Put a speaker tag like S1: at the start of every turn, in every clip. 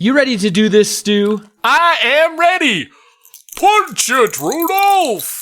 S1: You ready to do this, Stu?
S2: I am ready! Punch it, Rudolph!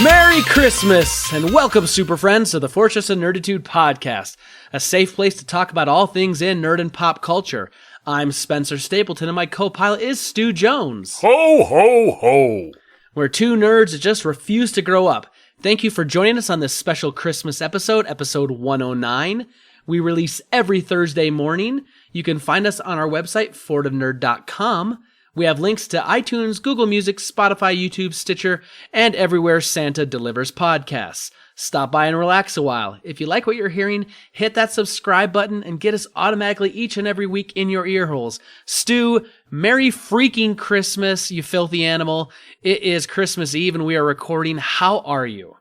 S1: Merry Christmas, and welcome, super friends, to the Fortress of Nerditude podcast, a safe place to talk about all things in nerd and pop culture. I'm Spencer Stapleton, and my co-pilot is Stu Jones.
S2: Ho, ho, ho!
S1: We're two nerds that just refuse to grow up. Thank you for joining us on this special Christmas episode, episode 109. We release every Thursday morning. You can find us on our website, fortofnerd.com. We have links to iTunes, Google Music, Spotify, YouTube, Stitcher, and everywhere Santa delivers podcasts. Stop by and relax a while. If you like what you're hearing, hit that subscribe button and get us automatically each and every week in your ear holes. Stu, Merry freaking Christmas, you filthy animal. It is Christmas Eve and we are recording. How are you?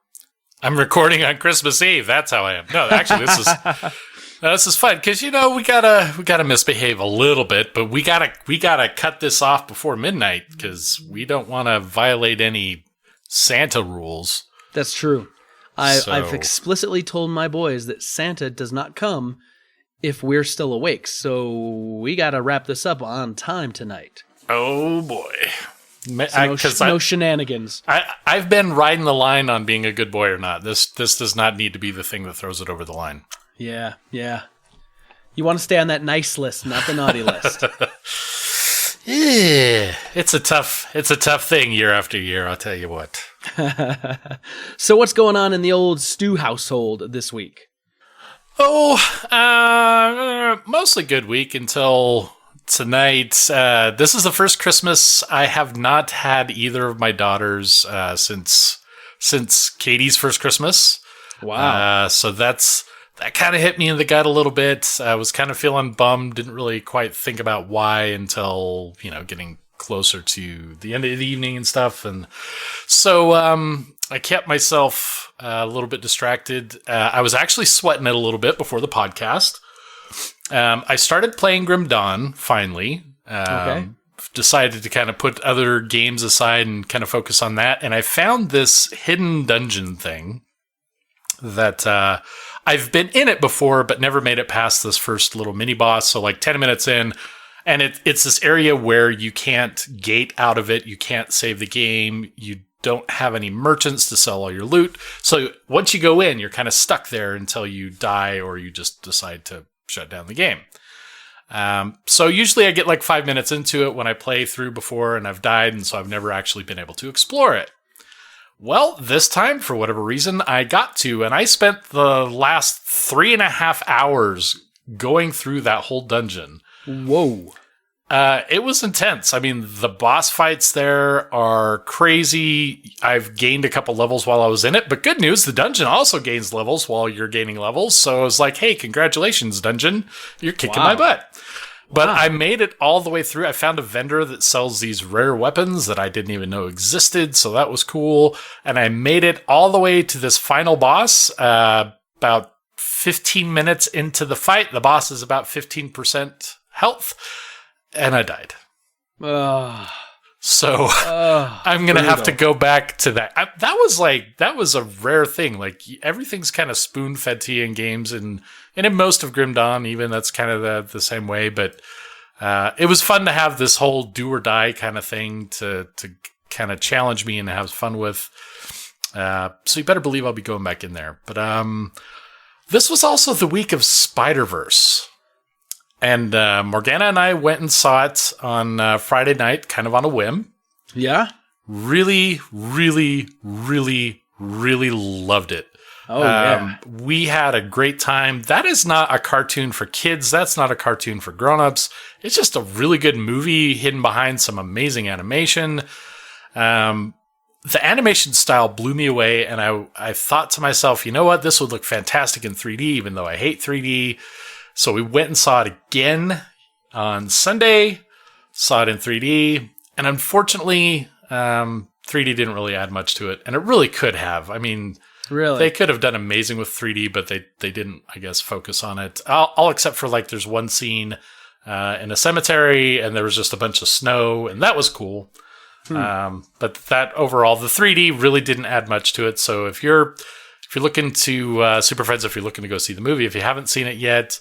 S2: I'm recording on Christmas Eve. That's how I am. No, actually, this is fun because we gotta misbehave a little bit, but we gotta cut this off before midnight because we don't want to violate any Santa rules.
S1: That's true. I've explicitly told my boys that Santa does not come if we're still awake, so we gotta wrap this up on time tonight.
S2: Oh boy.
S1: So no shenanigans.
S2: I've been riding the line on being a good boy or not. This does not need to be the thing that throws it over the line.
S1: Yeah. You want to stay on that nice list, not the naughty list.
S2: Yeah, it's a tough thing year after year, I'll tell you what.
S1: So what's going on in the old Stu household this week?
S2: Mostly good week until tonight. This is the first Christmas I have not had either of my daughters since Katie's first Christmas.
S1: Wow.
S2: So that kind of hit me in the gut a little bit. I was kind of feeling bummed. Didn't really quite think about why until, getting closer to the end of the evening and stuff. And so I kept myself a little bit distracted. I was actually sweating it a little bit before the podcast. I started playing Grim Dawn, finally.
S1: Okay.
S2: Decided to kind of put other games aside and kind of focus on that. And I found this hidden dungeon thing that I've been in it before, but never made it past this first little mini boss. So like 10 minutes in, and it's this area where you can't gate out of it. You can't save the game. You don't have any merchants to sell all your loot. So once you go in, you're kind of stuck there until you die or you just decide to shut down the game. So usually I get like 5 minutes into it when I play through before and I've died. And so I've never actually been able to explore it. Well, this time, for whatever reason, I got to, and I spent the last 3.5 hours going through that whole dungeon.
S1: Whoa.
S2: It was intense. I mean, the boss fights there are crazy. I've gained a couple levels while I was in it, but good news, the dungeon also gains levels while you're gaining levels. So I was like, hey, congratulations, dungeon. You're kicking my butt. But I made it all the way through. I found a vendor that sells these rare weapons that I didn't even know existed, so that was cool. And I made it all the way to this final boss. About 15 minutes into the fight, the boss is about 15% health, and I died. So I'm going to have to go back to that. That was a rare thing. Like everything's kind of spoon fed to you in games and in most of Grim Dawn, even that's kind of the same way. But it was fun to have this whole do or die kind of thing to kind of challenge me and have fun with. So you better believe I'll be going back in there. But this was also the week of Spider-Verse. And Morgana and I went and saw it on Friday night, kind of on a whim.
S1: Yeah?
S2: Really, really, really, really loved it.
S1: Oh, yeah.
S2: We had a great time. That is not a cartoon for kids. That's not a cartoon for grown-ups. It's just a really good movie hidden behind some amazing animation. The animation style blew me away, and I thought to myself, you know what? This would look fantastic in 3D, even though I hate 3D. So we went and saw it again on Sunday, saw it in 3D, And unfortunately, 3D didn't really add much to it, and it really could have. I mean,
S1: Really?
S2: they could have done amazing with 3D, but they didn't, I guess, focus on it. All except for like there's one scene in a cemetery, and there was just a bunch of snow, and that was cool. But that overall, the 3D really didn't add much to it. So if you're looking to Super Friends, if you're looking to go see the movie, if you haven't seen it yet,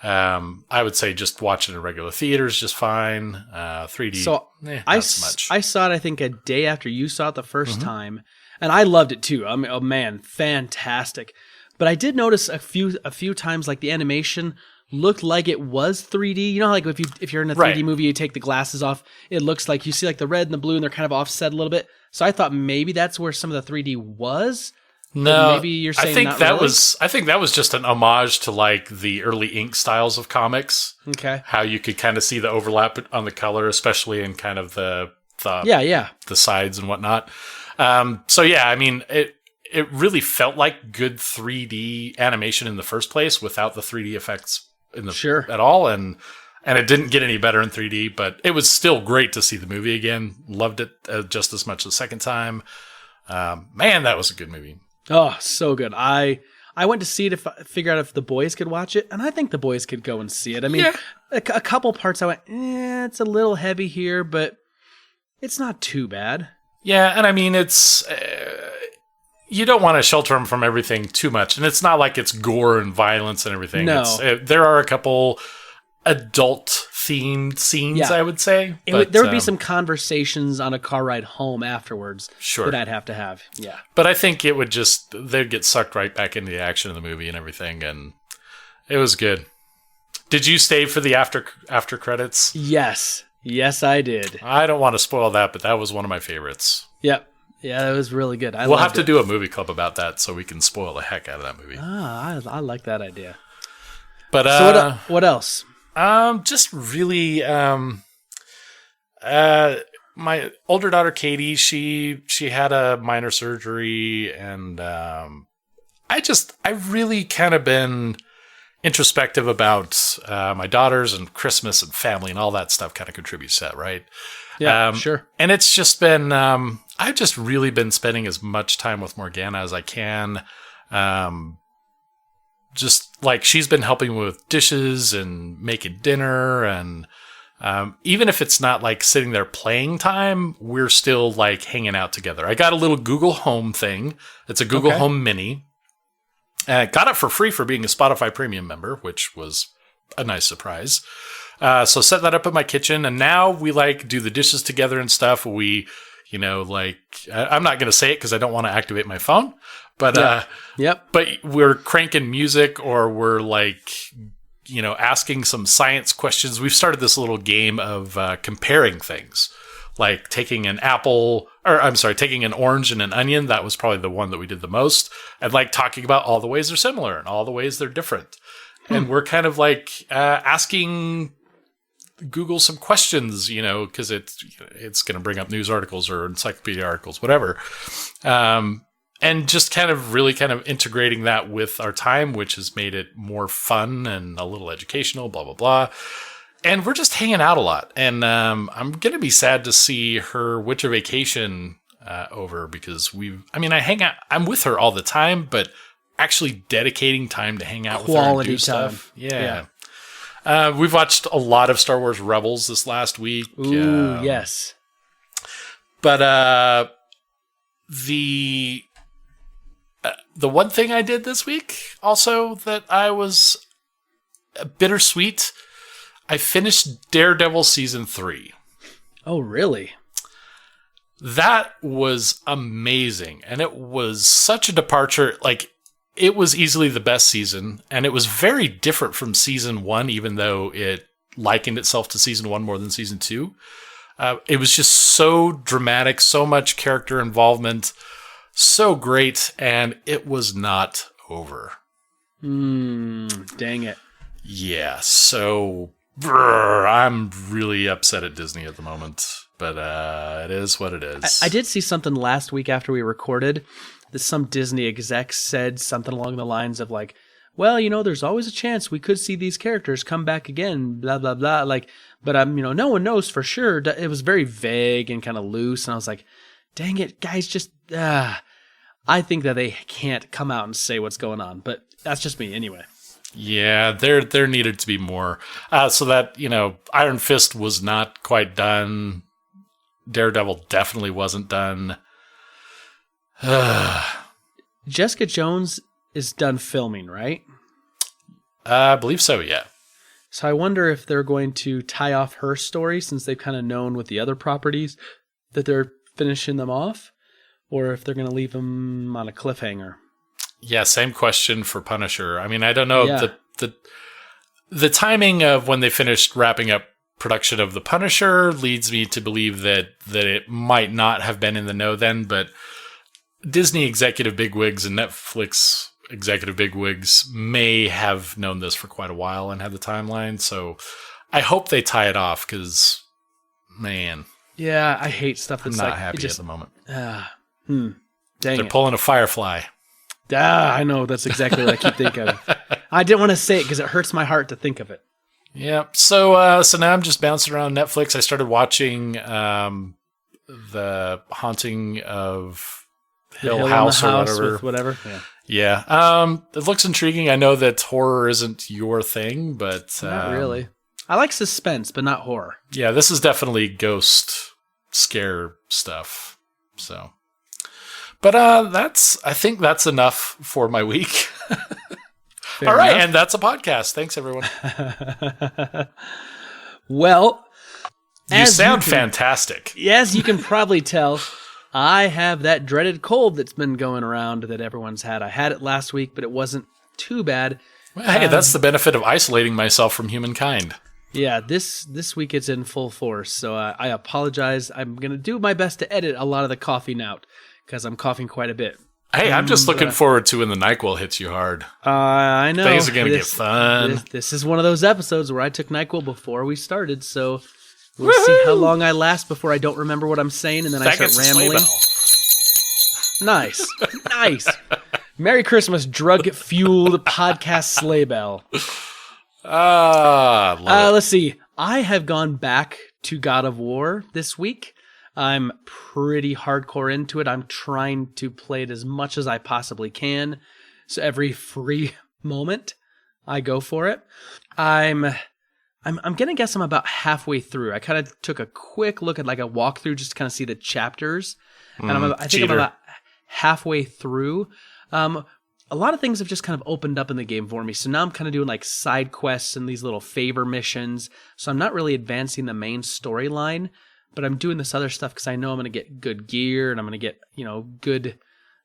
S2: I would say just watch it in regular theaters, just fine. 3D,
S1: So
S2: not so much.
S1: I saw it, I think, a day after you saw it the first time, and I loved it too. I mean, oh man, fantastic. But I did notice a few times, like the animation looked like it was 3D. You know, how, like if you're in a 3D
S2: Right.
S1: movie, you take the glasses off, it looks like you see like the red and the blue, and they're kind of offset a little bit. So I thought maybe that's where some of the 3D was.
S2: No,
S1: maybe you're saying
S2: I think
S1: not
S2: that
S1: really?
S2: I think that was just an homage to like the early ink styles of comics.
S1: Okay.
S2: How you could kind of see the overlap on the color, especially in kind of the
S1: Yeah.
S2: the sides and whatnot. So yeah, I mean it really felt like good 3D animation in the first place without the 3D effects
S1: Sure.
S2: at all, and it didn't get any better in 3D, but it was still great to see the movie again. Loved it just as much the second time. Man, that was a good movie.
S1: Oh, so good. I went to see it to figure out if the boys could watch it, and I think the boys could go and see it. I mean,
S2: Yeah.
S1: a couple parts I went, it's a little heavy here, but it's not too bad.
S2: Yeah, and I mean, it's you don't want to shelter them from everything too much, and it's not like it's gore and violence and everything.
S1: No.
S2: There are a couple adult-themed scenes,
S1: Yeah.
S2: I would say.
S1: There would be some conversations on a car ride home afterwards
S2: Sure.
S1: that I'd have to have. Yeah.
S2: But I think it would they'd get sucked right back into the action of the movie and everything, and it was good. Did you stay for the after credits?
S1: Yes. Yes, I did.
S2: I don't want to spoil that, but that was one of my favorites.
S1: Yep. Yeah, that was really good.
S2: We'll have to do a movie club about that so we can spoil the heck out of that movie.
S1: I like that idea.
S2: But
S1: So what else?
S2: just really, my older daughter Katie, she had a minor surgery, and I've really kind of been introspective about my daughters and Christmas and family and all that stuff. Kind of contributes to that, right?
S1: Yeah, sure.
S2: And it's just been, I've just really been spending as much time with Morgana as I can. Just like she's been helping with dishes and making dinner, and even if it's not like sitting there playing time, we're still like hanging out together. I got a little Google Home thing. It's a Google Home Mini. Got it for free for being a Spotify Premium member, which was a nice surprise. So set that up in my kitchen, and now we like do the dishes together and stuff. We, like I'm not going to say it because I don't want to activate my phone, but
S1: Yep.
S2: but we're cranking music, or we're like, asking some science questions. We've started this little game of comparing things, like taking an orange and an onion. That was probably the one that we did the most. And like talking about all the ways they're similar and all the ways they're different. And we're kind of like asking Google some questions, because it's going to bring up news articles or encyclopedia articles, whatever. And just kind of integrating that with our time, which has made it more fun and a little educational, blah, blah, blah. And we're just hanging out a lot. And I'm going to be sad to see her winter vacation over, because I hang out, I'm with her all the time, but actually dedicating time to hang out with her and do
S1: Quality time.
S2: stuff. Yeah. We've watched a lot of Star Wars Rebels this last week.
S1: Ooh, yes.
S2: But the one thing I did this week also that I was bittersweet, I finished Daredevil season 3.
S1: Oh, really?
S2: That was amazing. And it was such a departure. Like, it was easily the best season, and it was very different from season 1, even though it likened itself to season 1 more than season 2. It was just so dramatic, so much character involvement, so great, and it was not over.
S1: Dang it.
S2: Yeah, so I'm really upset at Disney at the moment, but it is what it is.
S1: I did see something last week after we recorded that some Disney exec said something along the lines of like, well, there's always a chance we could see these characters come back again, blah, blah, blah. Like, but no one knows for sure. It was very vague and kind of loose. And I was like, dang it, guys, just, I think that they can't come out and say what's going on, but that's just me anyway.
S2: Yeah, there needed to be more. So that, Iron Fist was not quite done. Daredevil definitely wasn't done.
S1: Jessica Jones is done filming, right?
S2: I believe so, yeah.
S1: So I wonder if they're going to tie off her story, since they've kind of known with the other properties that they're finishing them off, or if they're going to leave them on a cliffhanger.
S2: Yeah, same question for Punisher. I mean, I don't know.
S1: Yeah.
S2: The timing of when they finished wrapping up production of The Punisher leads me to believe that it might not have been in the know then, but Disney executive bigwigs and Netflix executive bigwigs may have known this for quite a while and had the timeline, so I hope they tie it off, because, man.
S1: Yeah, I hate stuff that's
S2: I'm not happy at the moment.
S1: Dang
S2: They're pulling a Firefly.
S1: I know, that's exactly what I keep thinking of. I didn't want to say it because it hurts my heart to think of it.
S2: Yeah, so now I'm just bouncing around Netflix. I started watching The Haunting of Hill House or whatever.
S1: Whatever.
S2: Yeah. It looks intriguing. I know that horror isn't your thing, but
S1: not really. I like suspense, but not horror.
S2: Yeah, this is definitely ghost scare stuff. So, but I think that's enough for my week. All right, and that's a podcast. Thanks, everyone.
S1: Well,
S2: you sound fantastic.
S1: Yes, you can probably tell. I have that dreaded cold that's been going around that everyone's had. I had it last week, but it wasn't too bad.
S2: Well, hey, that's the benefit of isolating myself from humankind.
S1: Yeah, this week it's in full force, so I apologize. I'm going to do my best to edit a lot of the coughing out, because I'm coughing quite a bit.
S2: Hey, I'm just looking forward to when the NyQuil hits you hard.
S1: I know.
S2: Things are going to get fun.
S1: This is one of those episodes where I took NyQuil before we started, so we'll see how long I last before I don't remember what I'm saying, and then I start rambling. Nice. Nice. Merry Christmas, drug-fueled podcast sleigh bell. Let's see. I have gone back to God of War this week. I'm pretty hardcore into it. I'm trying to play it as much as I possibly can. So every free moment, I go for it. I'm gonna guess I'm about halfway through. I kind of took a quick look at like a walkthrough just to kind of see the chapters, and I think I'm about halfway through. A lot of things have just kind of opened up in the game for me. So now I'm kind of doing like side quests and these little favor missions. So I'm not really advancing the main storyline, but I'm doing this other stuff because I know I'm going to get good gear and I'm going to get, good,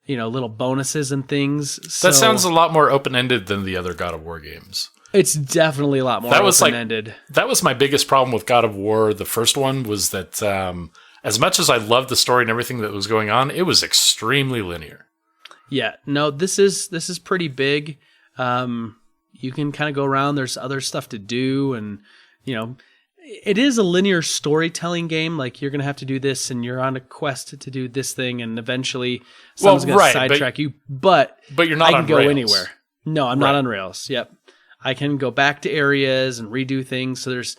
S1: little bonuses and things. So,
S2: that sounds a lot more open-ended than the other God of War games.
S1: It's definitely a lot more open-ended.
S2: That was my biggest problem with God of War. The first one was that as much as I loved the story and everything that was going on, it was extremely linear.
S1: Yeah, no, this is pretty big. You can kind of go around. There's other stuff to do, and it is a linear storytelling game. Like you're gonna have to do this, and you're on a quest to do this thing, and eventually someone's gonna sidetrack you. But
S2: you're not.
S1: I can
S2: on
S1: go
S2: rails.
S1: anywhere. No, I'm not on rails. Yep, I can go back to areas and redo things. So there's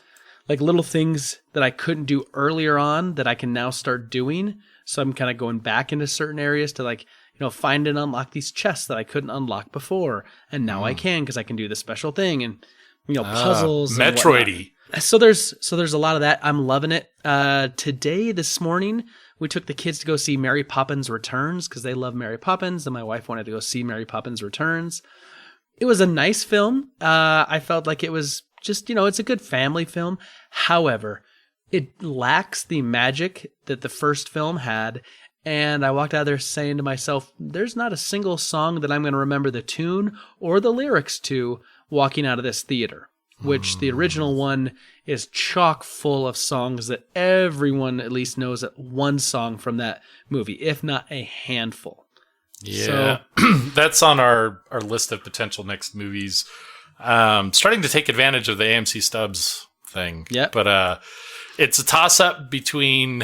S1: like little things that I couldn't do earlier on that I can now start doing. So I'm kind of going back into certain areas to find and unlock these chests that I couldn't unlock before, and now I can because I can do the special thing and puzzles.
S2: Metroidy.
S1: So there's a lot of that. I'm loving it. This morning, we took the kids to go see Mary Poppins Returns because they love Mary Poppins, and my wife wanted to go see Mary Poppins Returns. It was a nice film. I felt like it was just it's a good family film. However, it lacks the magic that the first film had. And I walked out of there saying to myself, there's not a single song that I'm going to remember the tune or the lyrics to walking out of this theater, which the original one is chock full of songs that everyone at least knows one song from that movie, if not a handful.
S2: Yeah, so, that's on our list of potential next movies. Starting to take advantage of the AMC Stubs thing.
S1: Yeah.
S2: But it's a toss-up between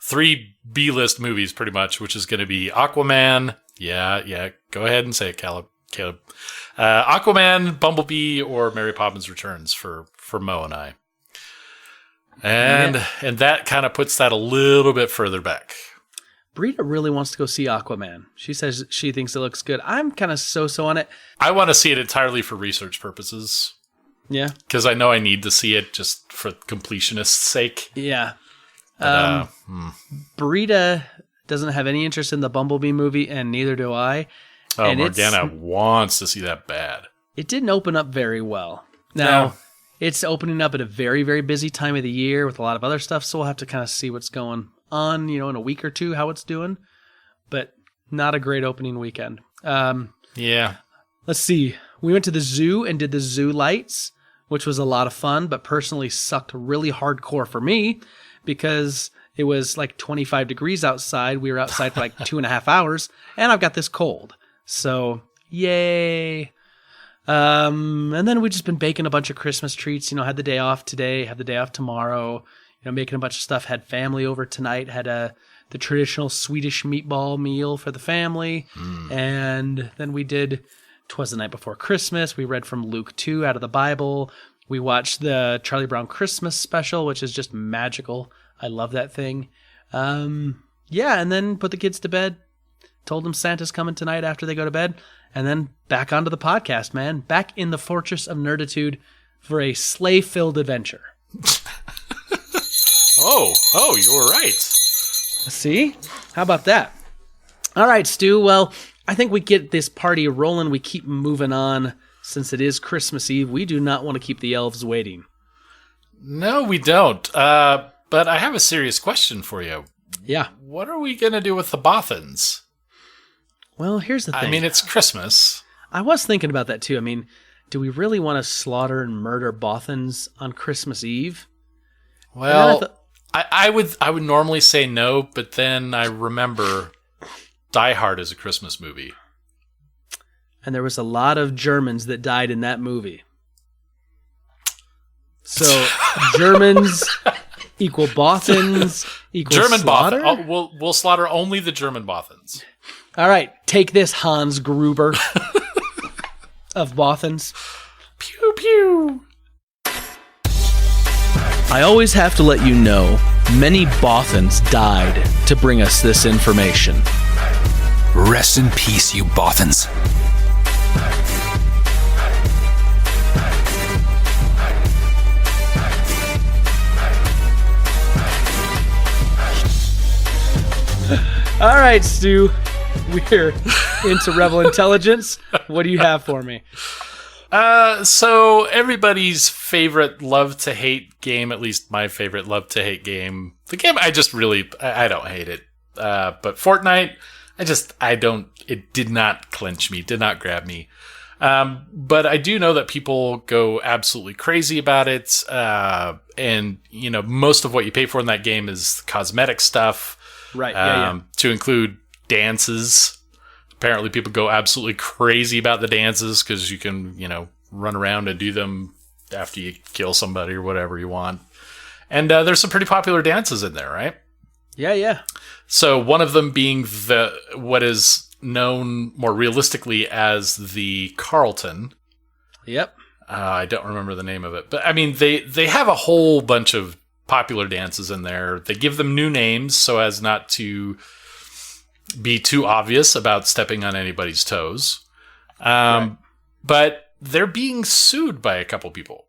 S2: 3 B-list movies, pretty much, which is going to be Aquaman. Yeah, go ahead and say it, Caleb. Caleb. Aquaman, Bumblebee, or Mary Poppins Returns for Mo and I. And that kind of puts that a little bit further back.
S1: Brita really wants to go see Aquaman. She says she thinks it looks good. I'm kind of so-so on it.
S2: I want to see it entirely for research purposes.
S1: Yeah.
S2: Because I know I need to see it just for completionist's sake.
S1: Yeah. Brita doesn't have any interest in the Bumblebee movie, and neither do I.
S2: Oh,
S1: and
S2: Morgana wants to see that bad.
S1: It didn't open up very well. Now, it's opening up at a very, very busy time of the year with a lot of other stuff, so we'll have to kind of see what's going on, in a week or two, how it's doing. But not a great opening weekend.
S2: Yeah.
S1: Let's see. We went to the zoo and did the zoo lights, which was a lot of fun, but personally sucked really hardcore for me because it was like 25 degrees outside. We were outside for like 2.5 hours, and I've got this cold. So, yay. And then we've just been baking a bunch of Christmas treats, had the day off today, have the day off tomorrow, making a bunch of stuff, had family over tonight, had the traditional Swedish meatball meal for the family. And then we did 'Twas the Night Before Christmas. We read from Luke 2 out of the Bible. We watched the Charlie Brown Christmas special, which is just magical. I love that thing. And then put the kids to bed. Told them Santa's coming tonight after they go to bed. And then back onto the podcast, man. Back in the Fortress of Nerditude for a sleigh-filled adventure.
S2: Oh, you were right.
S1: See? How about that? All right, Stu. Well, I think we get this party rolling. We keep moving on. Since it is Christmas Eve, we do not want to keep the elves waiting.
S2: No, we don't. But I have a serious question for you.
S1: Yeah.
S2: What are we going to do with the Bothans?
S1: Well, here's the thing.
S2: I mean, it's Christmas.
S1: I was thinking about that too. I mean, do we really want to slaughter and murder Bothans on Christmas Eve?
S2: Well, I would normally say no, but then I remember Die Hard is a Christmas movie.
S1: And there was a lot of Germans that died in that movie. So Germans equal Bothans equal
S2: German
S1: slaughter?
S2: Bothans. We'll slaughter only the German Bothans.
S1: All right, take this, Hans Gruber of Bothans.
S2: Pew pew.
S1: I always have to let you know, many Bothans died to bring us this information.
S3: Rest in peace, you Bothans.
S1: All right, Stu. We're into Rebel Intelligence. What do you have for me?
S2: So everybody's favorite love-to-hate game, at least my favorite love-to-hate game. The game I don't hate it. But Fortnite, it did not clinch me, did not grab me. But I do know that people go absolutely crazy about it. And, most of what you pay for in that game is cosmetic stuff.
S1: Right, yeah.
S2: To include dances. Apparently people go absolutely crazy about the dances because you can, run around and do them after you kill somebody or whatever you want. And there's some pretty popular dances in there, right?
S1: Yeah.
S2: So one of them being what is known more realistically as the Carlton.
S1: Yep.
S2: I don't remember the name of it. But, I mean, they have a whole bunch of popular dances in there. They give them new names so as not to be too obvious about stepping on anybody's toes. Right. But they're being sued by a couple people.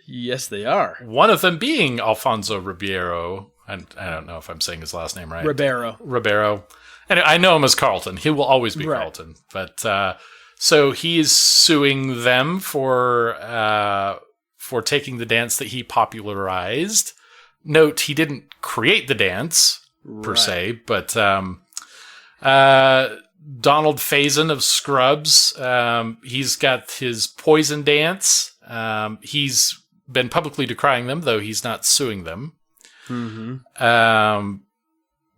S1: Yes, they are.
S2: One of them being Alfonso Ribeiro. And I don't know if I'm saying his last name right. Ribeiro. And I know him as Carlton. He will always be Carlton. But so he is suing them for taking the dance that he popularized. Note, he didn't create the dance per se, but Donald Faison of Scrubs, he's got his Poison dance. He's been publicly decrying them, though he's not suing them.
S1: Mm-hmm.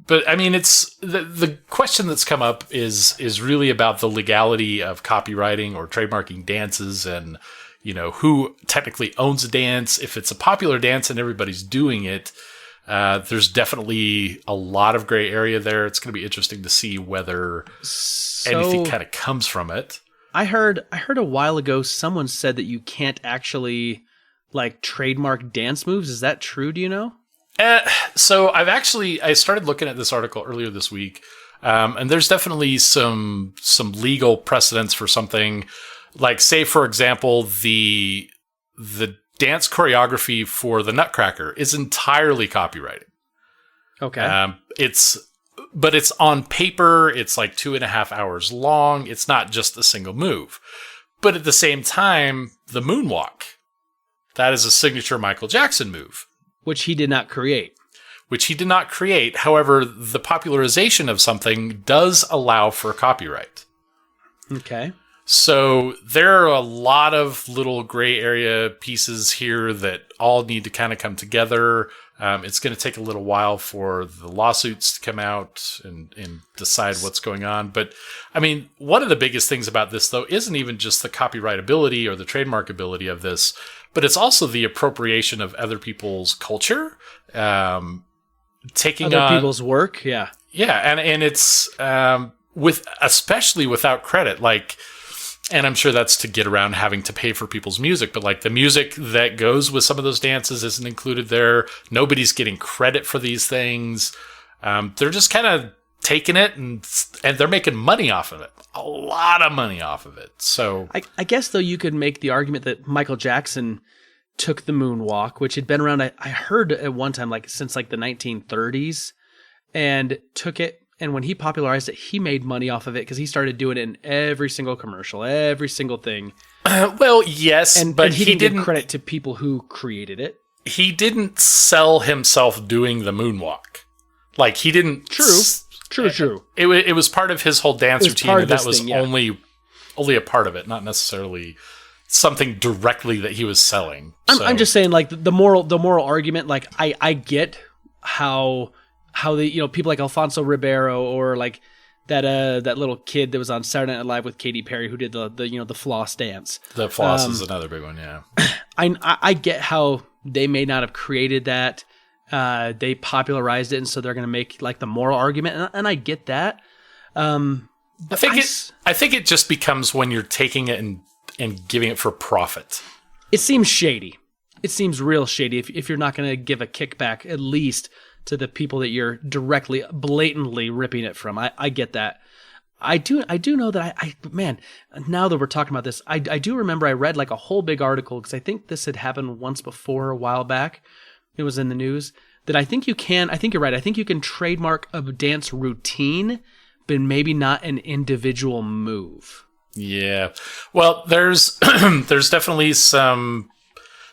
S2: But I mean, it's the question that's come up is really about the legality of copywriting or trademarking dances, and who technically owns a dance. If it's a popular dance and everybody's doing it, there's definitely a lot of gray area there. It's going to be interesting to see whether anything kind of comes from it.
S1: I heard a while ago someone said that you can't actually like trademark dance moves. Is that true? Do you know?
S2: So I started looking at this article earlier this week, and there's definitely some legal precedents for something like, say, for example, the dance choreography for the Nutcracker is entirely copyrighted.
S1: Okay.
S2: But it's on paper. It's like 2.5 hours long. It's not just a single move. But at the same time, the moonwalk, that is a signature Michael Jackson move.
S1: Which he did not create.
S2: However, the popularization of something does allow for copyright.
S1: Okay.
S2: So there are a lot of little gray area pieces here that all need to kind of come together. It's going to take a little while for the lawsuits to come out and decide what's going on. But I mean, one of the biggest things about this, though, isn't even just the copyrightability or the trademarkability of this, but it's also the appropriation of other people's culture, taking
S1: other people's work. Yeah.
S2: Yeah. And it's, especially without credit, like, and I'm sure that's to get around having to pay for people's music, but like the music that goes with some of those dances isn't included there. Nobody's getting credit for these things. They're just kind of taking it and they're making money off of it. A lot of money off of it. So
S1: I guess, though, you could make the argument that Michael Jackson took the moonwalk, which had been around, I heard at one time, like since like the 1930s, and took it. And when he popularized it, he made money off of it because he started doing it in every single commercial, every single thing.
S2: Well, yes, but
S1: he didn't give credit to people who created it.
S2: He didn't sell himself doing the moonwalk. Like, he didn't...
S1: True.
S2: It was part of his whole dance routine, and that was
S1: thing, yeah.
S2: only a part of it, not necessarily something directly that he was selling.
S1: I'm just saying, like, the moral argument, like, I get how the people like Alfonso Ribeiro or like that little kid that was on Saturday Night Live with Katy Perry who did the floss dance.
S2: The floss is another big one, yeah.
S1: I get how they may not have created that. They popularized it, and so they're going to make like the moral argument, and I get that.
S2: I think it just becomes when you're taking it and giving it for profit.
S1: It seems shady. It seems real shady if you're not going to give a kickback at least to the people that you're directly, blatantly ripping it from. I get that. I do know that man, now that we're talking about this, I do remember I read like a whole big article, because I think this had happened once before a while back. It was in the news that I think you're right. I think you can trademark a dance routine, but maybe not an individual move.
S2: Yeah. Well, there's definitely some...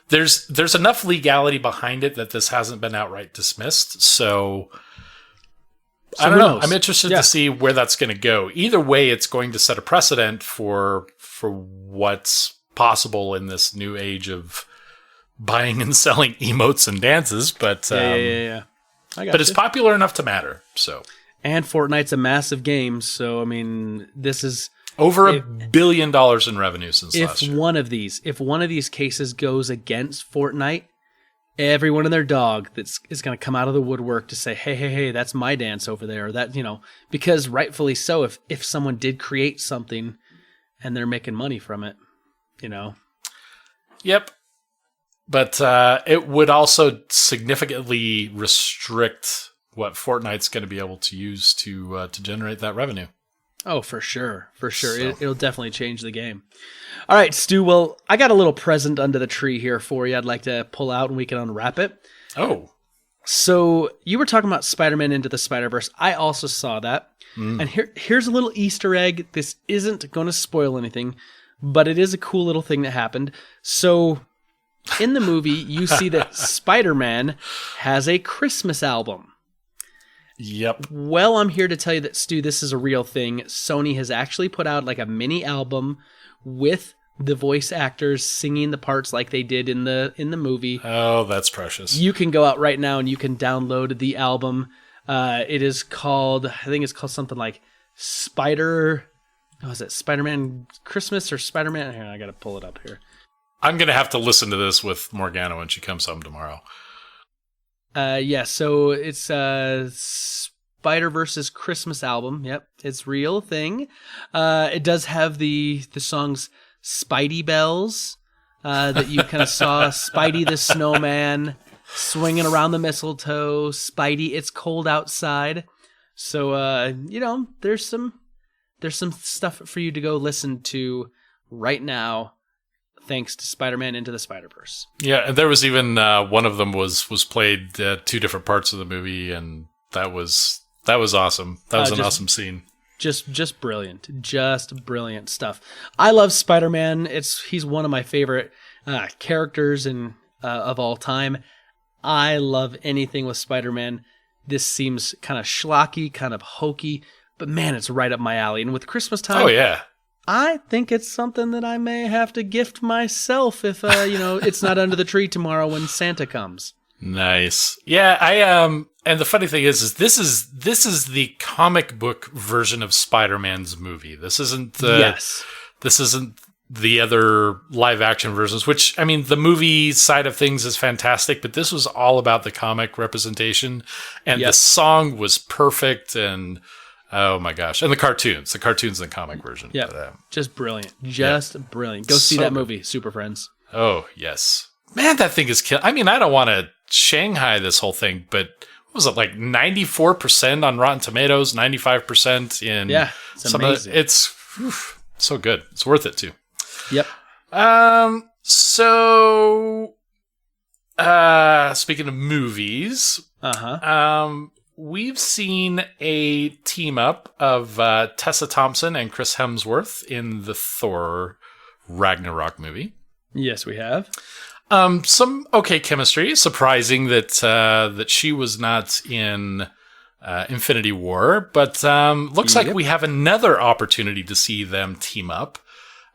S2: There's enough legality behind it that this hasn't been outright dismissed. So I don't know. I'm interested to see where that's going to go. Either way, it's going to set a precedent for what's possible in this new age of buying and selling emotes and dances. But
S1: yeah.
S2: But it's popular enough to matter. So,
S1: and Fortnite's a massive game. So I mean, this is.
S2: Over $1 billion in revenue since last year.
S1: If one of these cases goes against Fortnite, everyone and their dog is going to come out of the woodwork to say, hey, that's my dance over there. Or that, because rightfully so, if someone did create something and they're making money from it,
S2: Yep. But it would also significantly restrict what Fortnite's going to be able to use to generate that revenue.
S1: Oh, for sure. So. It'll definitely change the game. All right, Stu, well, I got a little present under the tree here for you I'd like to pull out and we can unwrap it.
S2: Oh.
S1: So you were talking about Spider-Man Into the Spider-Verse. I also saw that. And here's a little Easter egg. This isn't going to spoil anything, but it is a cool little thing that happened. So in the movie, you see that Spider-Man has a Christmas album.
S2: Yep.
S1: Well, I'm here to tell you that, Stu, this is a real thing. Sony has actually put out like a mini album with the voice actors singing the parts like they did in the movie.
S2: Oh, that's precious.
S1: You can go out right now and you can download the album. It is called, I think it's called something like Spider-Man Christmas or Spider-Man? Here, I got to pull it up here.
S2: I'm going to have to listen to this with Morgana when she comes home tomorrow.
S1: So it's Spider-Verse's Christmas album. Yep, it's real thing. It does have the songs Spidey Bells that you kind of saw. Spidey the Snowman swinging around the mistletoe. Spidey, It's Cold Outside. So, there's some stuff for you to go listen to right now, thanks to Spider-Man Into the Spider-Verse.
S2: Yeah, and there was even one of them was played two different parts of the movie, and that was awesome. That was an awesome scene.
S1: Just brilliant. Just brilliant stuff. I love Spider-Man. He's one of my favorite characters of all time. I love anything with Spider-Man. This seems kind of schlocky, kind of hokey, but man, it's right up my alley. And with Christmas time,
S2: oh yeah,
S1: I think it's something that I may have to gift myself if it's not under the tree tomorrow when Santa comes.
S2: Nice. Yeah, and the funny thing is this is the comic book version of Spider-Man's movie. This isn't the other live action versions, which, I mean, the movie side of things is fantastic, but this was all about the comic representation, and the song was perfect, and oh my gosh, and the cartoons in the comic version.
S1: Yeah, just brilliant. Brilliant. Go see that movie, Super Friends.
S2: Oh, yes. Man, that thing is killing. I mean, I don't want to Shanghai this whole thing, but what was it, like 94% on Rotten Tomatoes, 95% in...
S1: Yeah, it's amazing.
S2: It's so good. It's worth it, too.
S1: Yep.
S2: So, speaking of movies, we've seen a team up of Tessa Thompson and Chris Hemsworth in the Thor Ragnarok movie.
S1: Yes, we have.
S2: Some okay chemistry. Surprising that she was not in Infinity War, but looks like we have another opportunity to see them team up.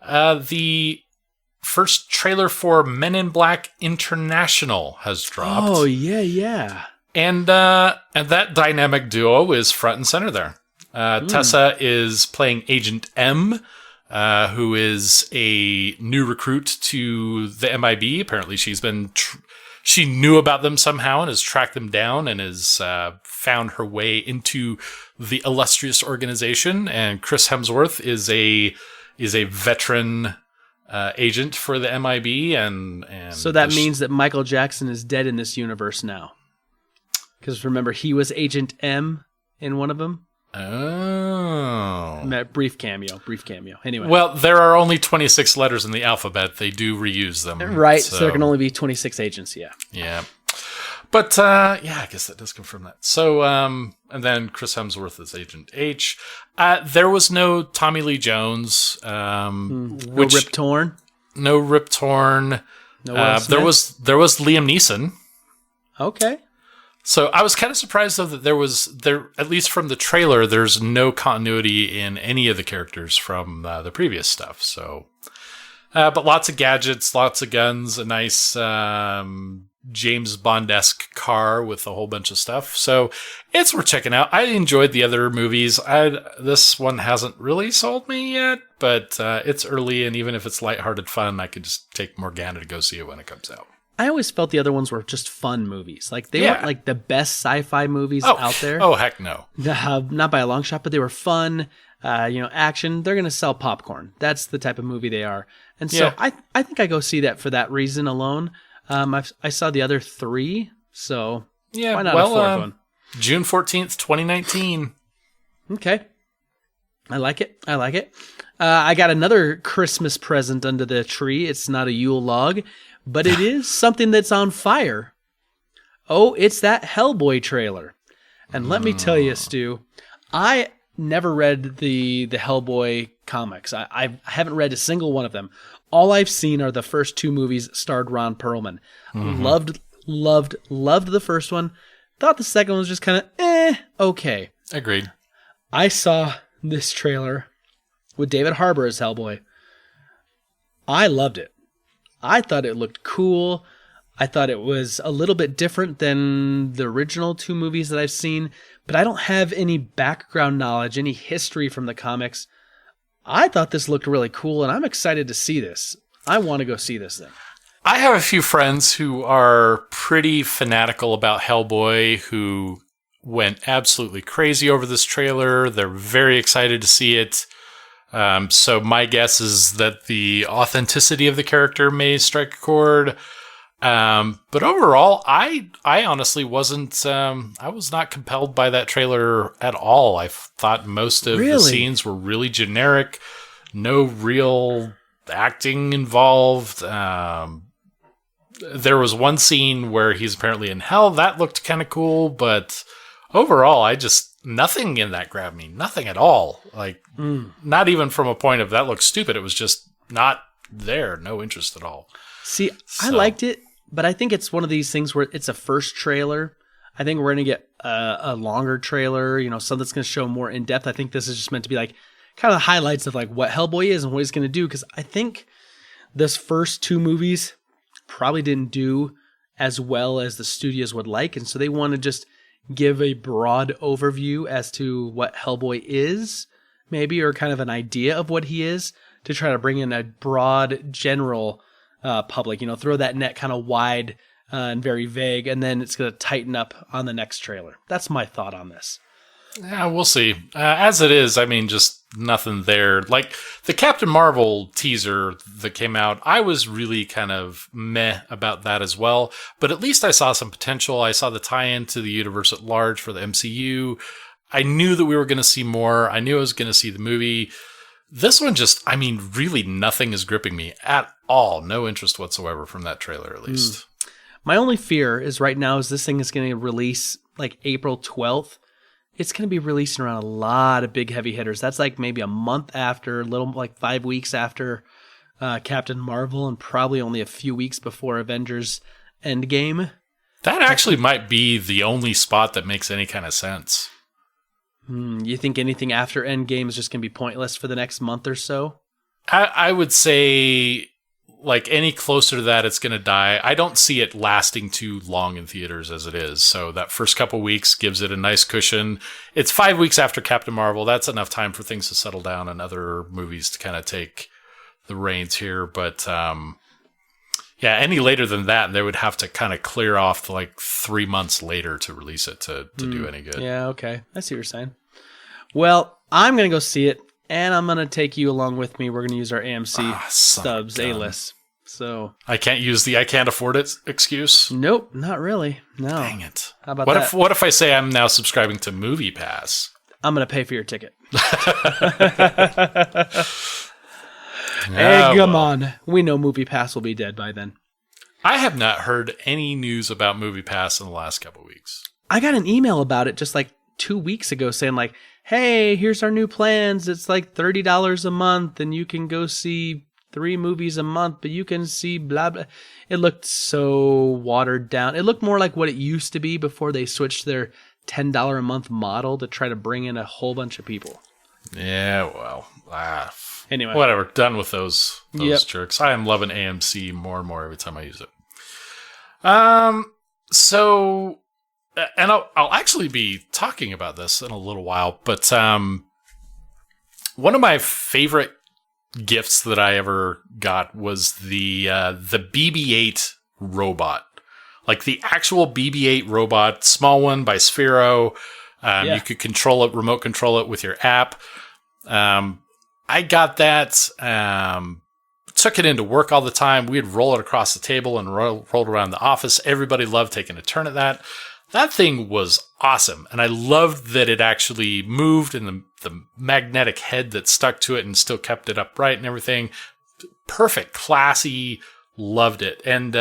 S2: The first trailer for Men in Black International has dropped.
S1: Oh, yeah.
S2: And that dynamic duo is front and center there. Tessa is playing Agent M, who is a new recruit to the MIB. Apparently she's been... she knew about them somehow and has tracked them down and has found her way into the illustrious organization. And Chris Hemsworth is a veteran agent for the MIB, and
S1: so that means that Michael Jackson is dead in this universe now. Because remember, he was Agent M in one of them.
S2: Oh,
S1: brief cameo. Anyway,
S2: well, there are only 26 letters in the alphabet. They do reuse them,
S1: right? So there can only be 26 agents.
S2: Yeah. But, I guess that does confirm that. So, and then Chris Hemsworth is Agent H. There was no Tommy Lee Jones.
S1: No Rip Torn.
S2: No Rip Torn.
S1: No
S2: there was Liam Neeson.
S1: Okay.
S2: So I was kind of surprised, though, that there, at least from the trailer, there's no continuity in any of the characters from the previous stuff. So, but lots of gadgets, lots of guns, a nice, James Bond-esque car with a whole bunch of stuff. So it's worth checking out. I enjoyed the other movies. This one hasn't really sold me yet, but it's early, and even if it's lighthearted fun, I could just take Morgana to go see it when it comes out.
S1: I always felt the other ones were just fun movies. Like they weren't like the best sci-fi movies out there.
S2: Oh, heck no.
S1: Not by a long shot, but they were fun. Action. They're going to sell popcorn. That's the type of movie they are. And so I think I go see that for that reason alone. I saw the other three, so why not a fourth one?
S2: June 14th, 2019.
S1: Okay. I like it. I got another Christmas present under the tree. It's not a Yule log, but it is something that's on fire. Oh, it's that Hellboy trailer. And let me tell you, Stu, I never read the Hellboy comics. I haven't read a single one of them. All I've seen are the first two movies starred Ron Perlman. Loved the first one. Thought the second one was just kind of okay.
S2: Agreed.
S1: I saw this trailer with David Harbour as Hellboy. I loved it. I thought it looked cool. I thought it was a little bit different than the original two movies that I've seen, but I don't have any background knowledge, any history from the comics. I thought this looked really cool, and I'm excited to see this. I want to go see this thing.
S2: I have a few friends who are pretty fanatical about Hellboy, who went absolutely crazy over this trailer. They're very excited to see it. So my guess is that the authenticity of the character may strike a chord. But overall, I honestly wasn't, I was not compelled by that trailer at all. I thought most of the scenes were really generic, no real acting involved. There was one scene where he's apparently in hell. That looked kind of cool, but overall, nothing in that grabbed me. Nothing at all. Like, not even from a point of that looks stupid. It was just not there. No interest at all.
S1: See, I liked it, but I think it's one of these things where it's a first trailer. I think we're going to get a longer trailer, something that's going to show more in depth. I think this is just meant to be like kind of the highlights of like what Hellboy is and what he's going to do. Because I think this first two movies probably didn't do as well as the studios would like. And so they want to just give a broad overview as to what Hellboy is, maybe, or kind of an idea of what he is, to try to bring in a broad general public, throw that net kind of wide and very vague, and then it's going to tighten up on the next trailer. That's my thought on this.
S2: Yeah, we'll see. As it is, just nothing there. Like the Captain Marvel teaser that came out, I was really kind of meh about that as well. But at least I saw some potential. I saw the tie-in to the universe at large for the MCU. I knew that we were going to see more. I knew I was going to see the movie. This one really nothing is gripping me at all. No interest whatsoever from that trailer, at least.
S1: My only fear is right now is this thing is going to release like April 12th. It's going to be releasing around a lot of big heavy hitters. That's like maybe a month after, like 5 weeks after Captain Marvel, and probably only a few weeks before Avengers Endgame.
S2: That actually might be the only spot that makes any kind of sense.
S1: You think anything after Endgame is just going to be pointless for the next month or so?
S2: I would say, like, any closer to that, it's going to die. I don't see it lasting too long in theaters as it is. So that first couple weeks gives it a nice cushion. It's 5 weeks after Captain Marvel. That's enough time for things to settle down and other movies to kind of take the reins here. But any later than that, they would have to kind of clear off like 3 months later to release it to do any good.
S1: Yeah, okay. I see what you're saying. Well, I'm going to go see it. And I'm going to take you along with me. We're going to use our AMC Stubs A-list. So
S2: I can't use the I can't afford it excuse?
S1: Nope, not really. No.
S2: Dang it.
S1: How about
S2: that? What if I say I'm now subscribing to Movie Pass?
S1: I'm going to pay for your ticket. Come on. We know Movie Pass will be dead by then.
S2: I have not heard any news about Movie Pass in the last couple of weeks.
S1: I got an email about it just like 2 weeks ago saying like, hey, here's our new plans. It's like $30 a month, and you can go see 3 movies a month, but you can see blah, blah. It looked so watered down. It looked more like what it used to be before they switched their $10 a month model to try to bring in a whole bunch of people.
S2: Yeah, well,
S1: anyway.
S2: Whatever. Done with those jerks. I am loving AMC more and more every time I use it. So... And I'll actually be talking about this in a little while, but one of my favorite gifts that I ever got was the BB-8 robot, like the actual BB-8 robot, small one by Sphero. You could control it, remote control it with your app. I got that. Took it into work all the time. We'd roll it across the table and roll around the office. Everybody loved taking a turn at that. That thing was awesome, and I loved that it actually moved, and the magnetic head that stuck to it and still kept it upright and everything. Perfect, classy, loved it. And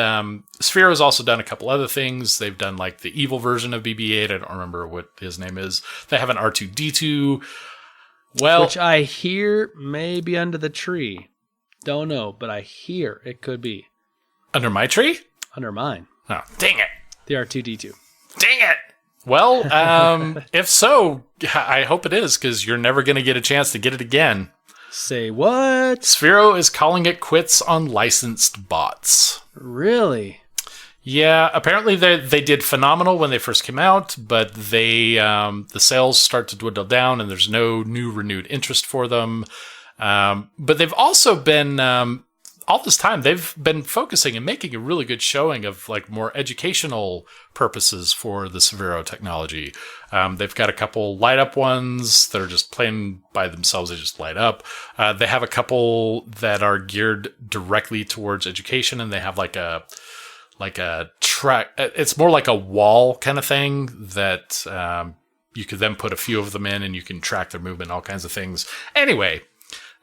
S2: Sphero has also done a couple other things. They've done like the evil version of BB-8. I don't remember what his name is. They have an R2-D2.
S1: Which I hear may be under the tree. Don't know, but I hear it could be.
S2: Under my tree?
S1: Under mine.
S2: Oh, dang it.
S1: The R2-D2.
S2: Dang it! Well, if so, I hope it is, because you're never going to get a chance to get it again.
S1: Say what?
S2: Sphero is calling it quits on licensed bots.
S1: Really?
S2: Yeah, apparently they did phenomenal when they first came out, but the sales start to dwindle down, and there's no new renewed interest for them. But they've also been all this time, they've been focusing and making a really good showing of like more educational purposes for the Severo technology. They've got a couple light up ones that are just plain by themselves. They just light up. They have a couple that are geared directly towards education, and they have like a track. It's more like a wall kind of thing that you could then put a few of them in, and you can track their movement, all kinds of things. Anyway.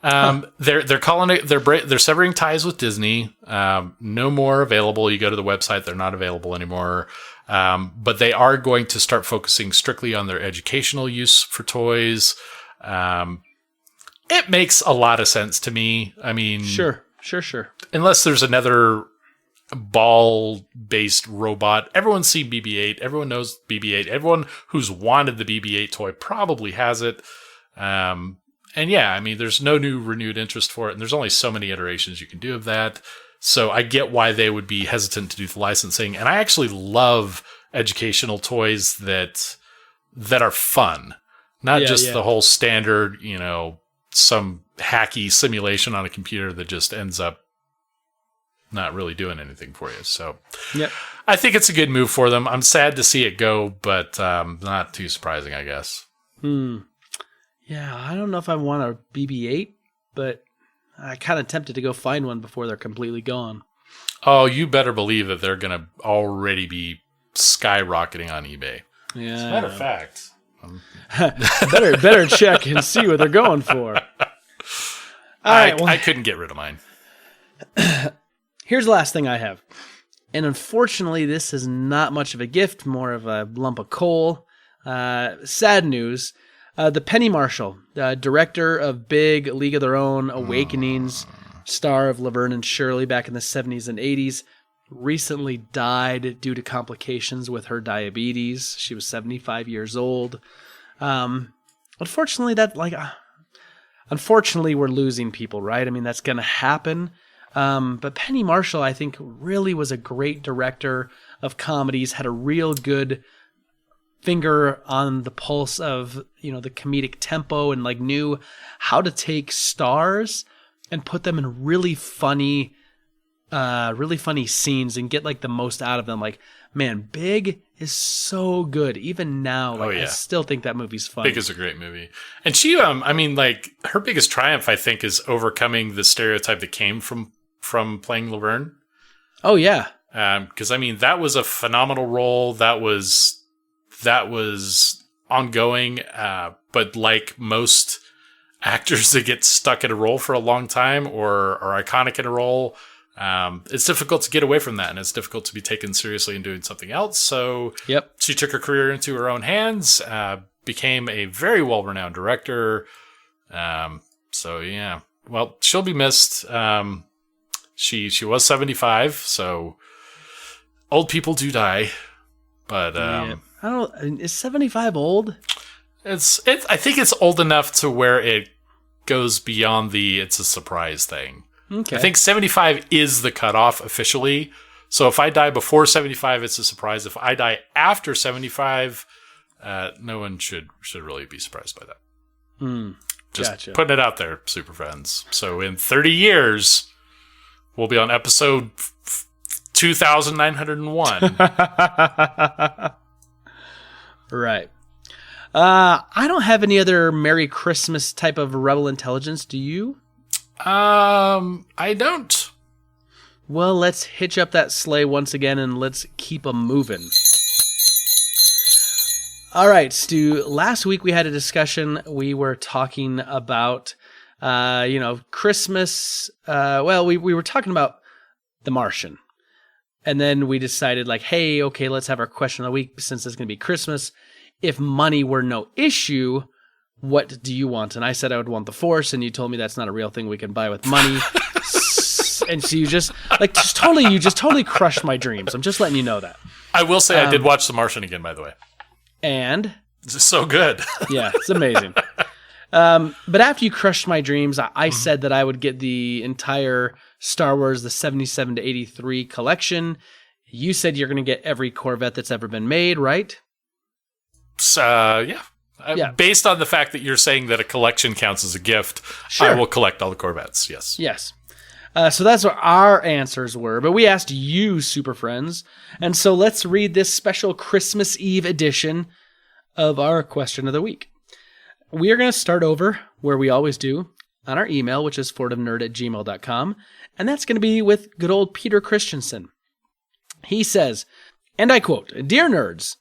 S2: They're calling it, they're severing ties with Disney. No more available. You go to the website, they're not available anymore. But they are going to start focusing strictly on their educational use for toys. It makes a lot of sense to me. I mean,
S1: Sure.
S2: Unless there's another ball-based robot. Everyone's seen BB-8. Everyone knows BB-8. Everyone who's wanted the BB-8 toy probably has it. And yeah, I mean, there's no new renewed interest for it, and there's only so many iterations you can do of that. So I get why they would be hesitant to do the licensing. And I actually love educational toys that are fun, not just the whole standard, some hacky simulation on a computer that just ends up not really doing anything for you. So I think it's a good move for them. I'm sad to see it go, but not too surprising, I guess.
S1: Yeah, I don't know if I want a BB-8, but I kind of tempted to go find one before they're completely gone.
S2: Oh, you better believe that they're going to already be skyrocketing on eBay.
S1: Yeah.
S2: As a matter of fact.
S1: better check and see what they're going for. All right,
S2: I couldn't get rid of mine.
S1: Here's the last thing I have. And unfortunately, this is not much of a gift, more of a lump of coal. Sad news. The Penny Marshall, director of Big, League of Their Own, Awakenings, star of Laverne and Shirley back in the 70s and 80s, recently died due to complications with her diabetes. She was 75 years old. Unfortunately, we're losing people, right? I mean, that's going to happen. But Penny Marshall, I think, really was a great director of comedies, had a real good finger on the pulse of, the comedic tempo, and knew how to take stars and put them in really funny scenes and get the most out of them. Man, Big is so good. Even now, I still think that movie's funny.
S2: Big is a great movie. And she, her biggest triumph, I think, is overcoming the stereotype that came from playing Laverne.
S1: Oh yeah.
S2: Because that was a phenomenal role. That was ongoing, but like most actors that get stuck in a role for a long time or are iconic in a role, it's difficult to get away from that, and it's difficult to be taken seriously in doing something else. So she took her career into her own hands, became a very well-renowned director. So yeah, well, she'll be missed. She was 75, so old people do die, but
S1: I don't. Is 75 old?
S2: I think it's old enough to where it goes beyond it's a surprise thing.
S1: Okay.
S2: I think 75 is the cutoff officially. So if I die before 75, it's a surprise. If I die after 75, no one should really be surprised by that. Just putting it out there, super friends. So in 30 years, we'll be on episode 2901.
S1: Right. I don't have any other Merry Christmas type of Rebel Intelligence. Do you?
S2: I don't.
S1: Well, let's hitch up that sleigh once again and let's keep 'em moving. All right, Stu. Last week we had a discussion. We were talking about, Christmas. We were talking about The Martian. And then we decided hey, okay, let's have our question of the week since it's going to be Christmas. If money were no issue, what do you want? And I said I would want the Force, and you told me that's not a real thing we can buy with money. And so you just totally crushed my dreams. I'm just letting you know that.
S2: I will say I did watch The Martian again, by the way.
S1: And?
S2: This is so good.
S1: Yeah, it's amazing. But after you crushed my dreams, I said that I would get the entire Star Wars, the 77 to 83 collection. You said you're going to get every Corvette that's ever been made, right?
S2: Yeah. Based on the fact that you're saying that a collection counts as a gift,
S1: sure.
S2: I will collect all the Corvettes, yes.
S1: Yes. So that's what our answers were. But we asked you, Super Friends. And so let's read this special Christmas Eve edition of our question of the week. We are going to start over where we always do on our email, which is fordofnerd@gmail.com. And that's going to be with good old Peter Christensen. He says, and I quote, "Dear nerds,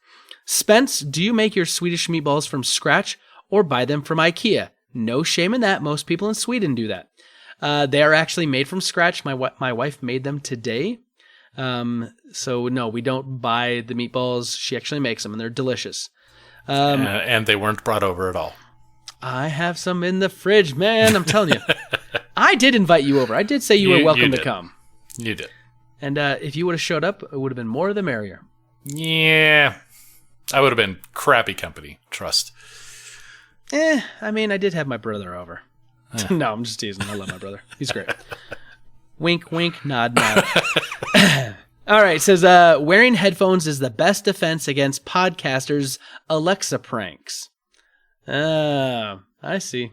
S1: Spence, do you make your Swedish meatballs from scratch or buy them from IKEA? No shame in that. Most people in Sweden do that. They are actually made from scratch. My wife made them today. So no, we don't buy the meatballs. She actually makes them, and they're delicious.
S2: And they weren't brought over at all.
S1: I have some in the fridge, man. I'm telling you. I did invite you over. I did say you were welcome to come.
S2: You did.
S1: And if you would have showed up, it would have been more the merrier.
S2: Yeah. I would have been crappy company. Trust.
S1: I mean, I did have my brother over. No, I'm just teasing. I love my brother. He's great. Wink, wink, nod, nod. All right, it says, wearing headphones is the best defense against podcasters' Alexa pranks. I see.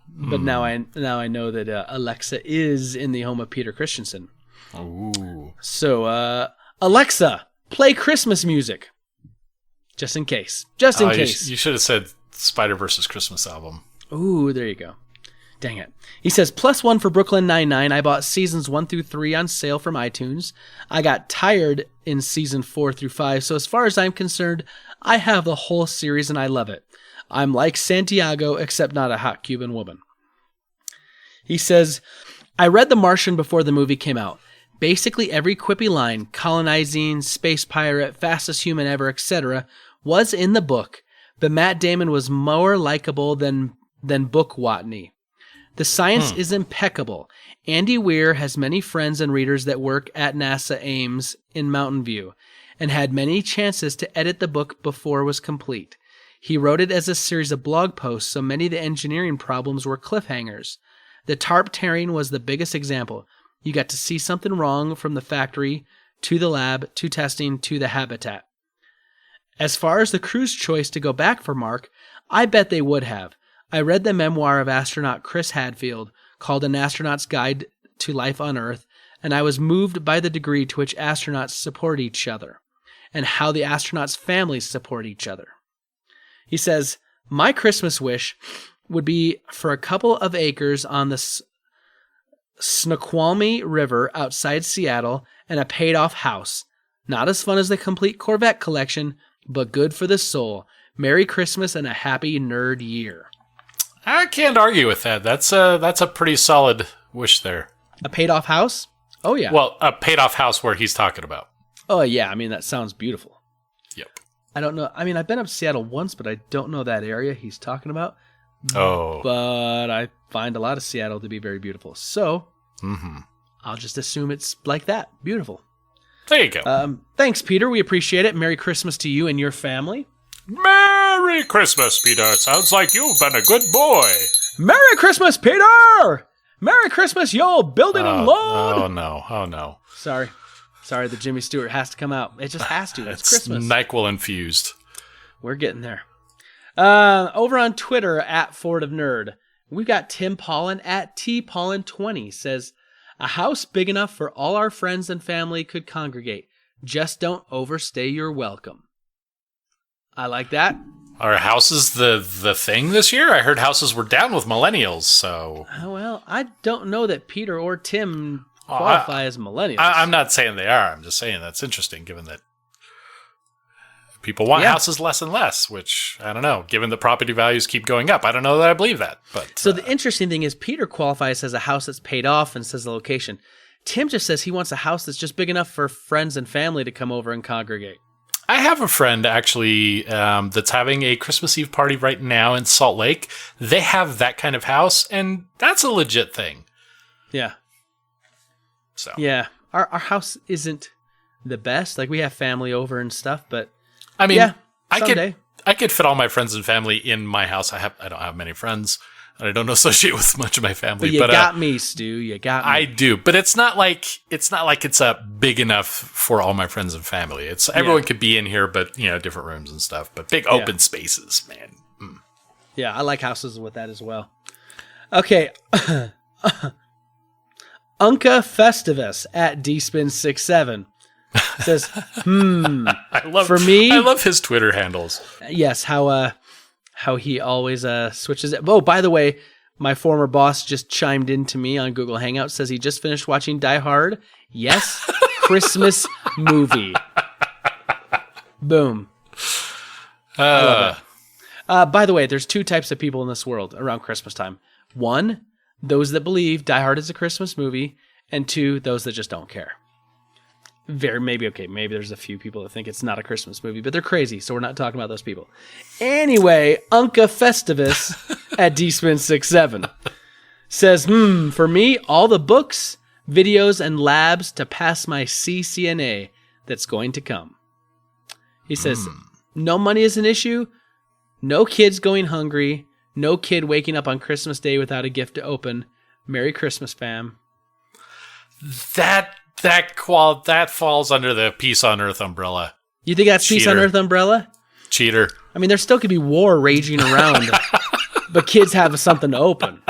S1: But now I know that Alexa is in the home of Peter Christensen.
S2: Ooh.
S1: So, Alexa, play Christmas music. Just in case. Just in case.
S2: You should have said Spider-Verse's Christmas album.
S1: Ooh, there you go. Dang it. He says, +1 for Brooklyn Nine-Nine. I bought seasons 1 through 3 on sale from iTunes. I got tired in season 4 through 5, so as far as I'm concerned, I have the whole series and I love it. I'm like Santiago, except not a hot Cuban woman. He says, I read The Martian before the movie came out. Basically every quippy line, colonizing, space pirate, fastest human ever, etc., was in the book, but Matt Damon was more likable than Book Watney. The science is impeccable. Andy Weir has many friends and readers that work at NASA Ames in Mountain View and had many chances to edit the book before it was complete. He wrote it as a series of blog posts, so many of the engineering problems were cliffhangers. The tarp tearing was the biggest example. You got to see something wrong from the factory to the lab to testing to the habitat. As far as the crew's choice to go back for Mark, I bet they would have. I read the memoir of astronaut Chris Hadfield called An Astronaut's Guide to Life on Earth, and I was moved by the degree to which astronauts support each other and how the astronauts' families support each other. He says, my Christmas wish would be for a couple of acres on the Snoqualmie River outside Seattle and a paid-off house. Not as fun as the complete Corvette collection, but good for the soul. Merry Christmas and a happy nerd year.
S2: I can't argue with that. That's a pretty solid wish there.
S1: A paid-off house? Oh, yeah.
S2: Well, a paid-off house where he's talking about.
S1: Oh, yeah. I mean, that sounds beautiful.
S2: Yep.
S1: I don't know. I mean, I've been up to Seattle once, but I don't know that area he's talking about.
S2: Oh.
S1: But I find a lot of Seattle to be very beautiful. So, I'll just assume it's like that. Beautiful.
S2: There you go.
S1: Thanks, Peter. We appreciate it. Merry Christmas to you and your family.
S2: Merry Christmas, Peter. Sounds like you've been a good boy.
S1: Merry Christmas, Peter! Merry Christmas, yo, building and load!
S2: Oh, no. Oh, no.
S1: Sorry, the Jimmy Stewart has to come out. It just has to. It's Christmas.
S2: NyQuil infused.
S1: We're getting there. Over on Twitter, at Ford of Nerd, we've got Tim Paulin at TPaulin20 says, a house big enough for all our friends and family could congregate. Just don't overstay your welcome. I like that.
S2: Are houses the thing this year? I heard houses were down with millennials, so...
S1: Well, I don't know that Peter or Tim qualify as millennials.
S2: I'm not saying they are. I'm just saying that's interesting, given that people want houses less and less, which, I don't know, given the property values keep going up. I don't know that I believe that. But
S1: So the interesting thing is Peter qualifies as a house that's paid off and says the location. Tim just says he wants a house that's just big enough for friends and family to come over and congregate.
S2: I have a friend, actually, that's having a Christmas Eve party right now in Salt Lake. They have that kind of house, and that's a legit thing.
S1: Yeah.
S2: So
S1: yeah, our house isn't the best. Like, we have family over and stuff, but
S2: I mean,
S1: yeah,
S2: I could fit all my friends and family in my house. I don't have many friends, and I don't associate with much of my family.
S1: But you got me, Stu. You got me.
S2: I do, but it's not like it's a big enough for all my friends and family. It's everyone could be in here, but different rooms and stuff. But big open spaces, man.
S1: Yeah, I like houses with that as well. Okay. Unca Festivus at dspin67 says, for me,
S2: I love his Twitter handles.
S1: yes, how he always switches it. Oh, by the way, my former boss just chimed in to me on Google Hangouts, says he just finished watching Die Hard. Yes, Christmas movie. Boom. I love it. By the way, there's two types of people in this world around Christmas time. One, those that believe Die Hard is a Christmas movie, and two, those that just don't care. Maybe there's a few people that think it's not a Christmas movie, but they're crazy, so we're not talking about those people. Anyway, Unca Festivus at dspin67 says, for me, all the books, videos, and labs to pass my CCNA that's going to come. He says, no money is an issue, no kids going hungry, no kid waking up on Christmas Day without a gift to open. Merry Christmas, fam.
S2: That falls under the Peace on Earth umbrella.
S1: You think that's Peace on Earth umbrella?
S2: Cheater.
S1: I mean, there still could be war raging around, but kids have something to open.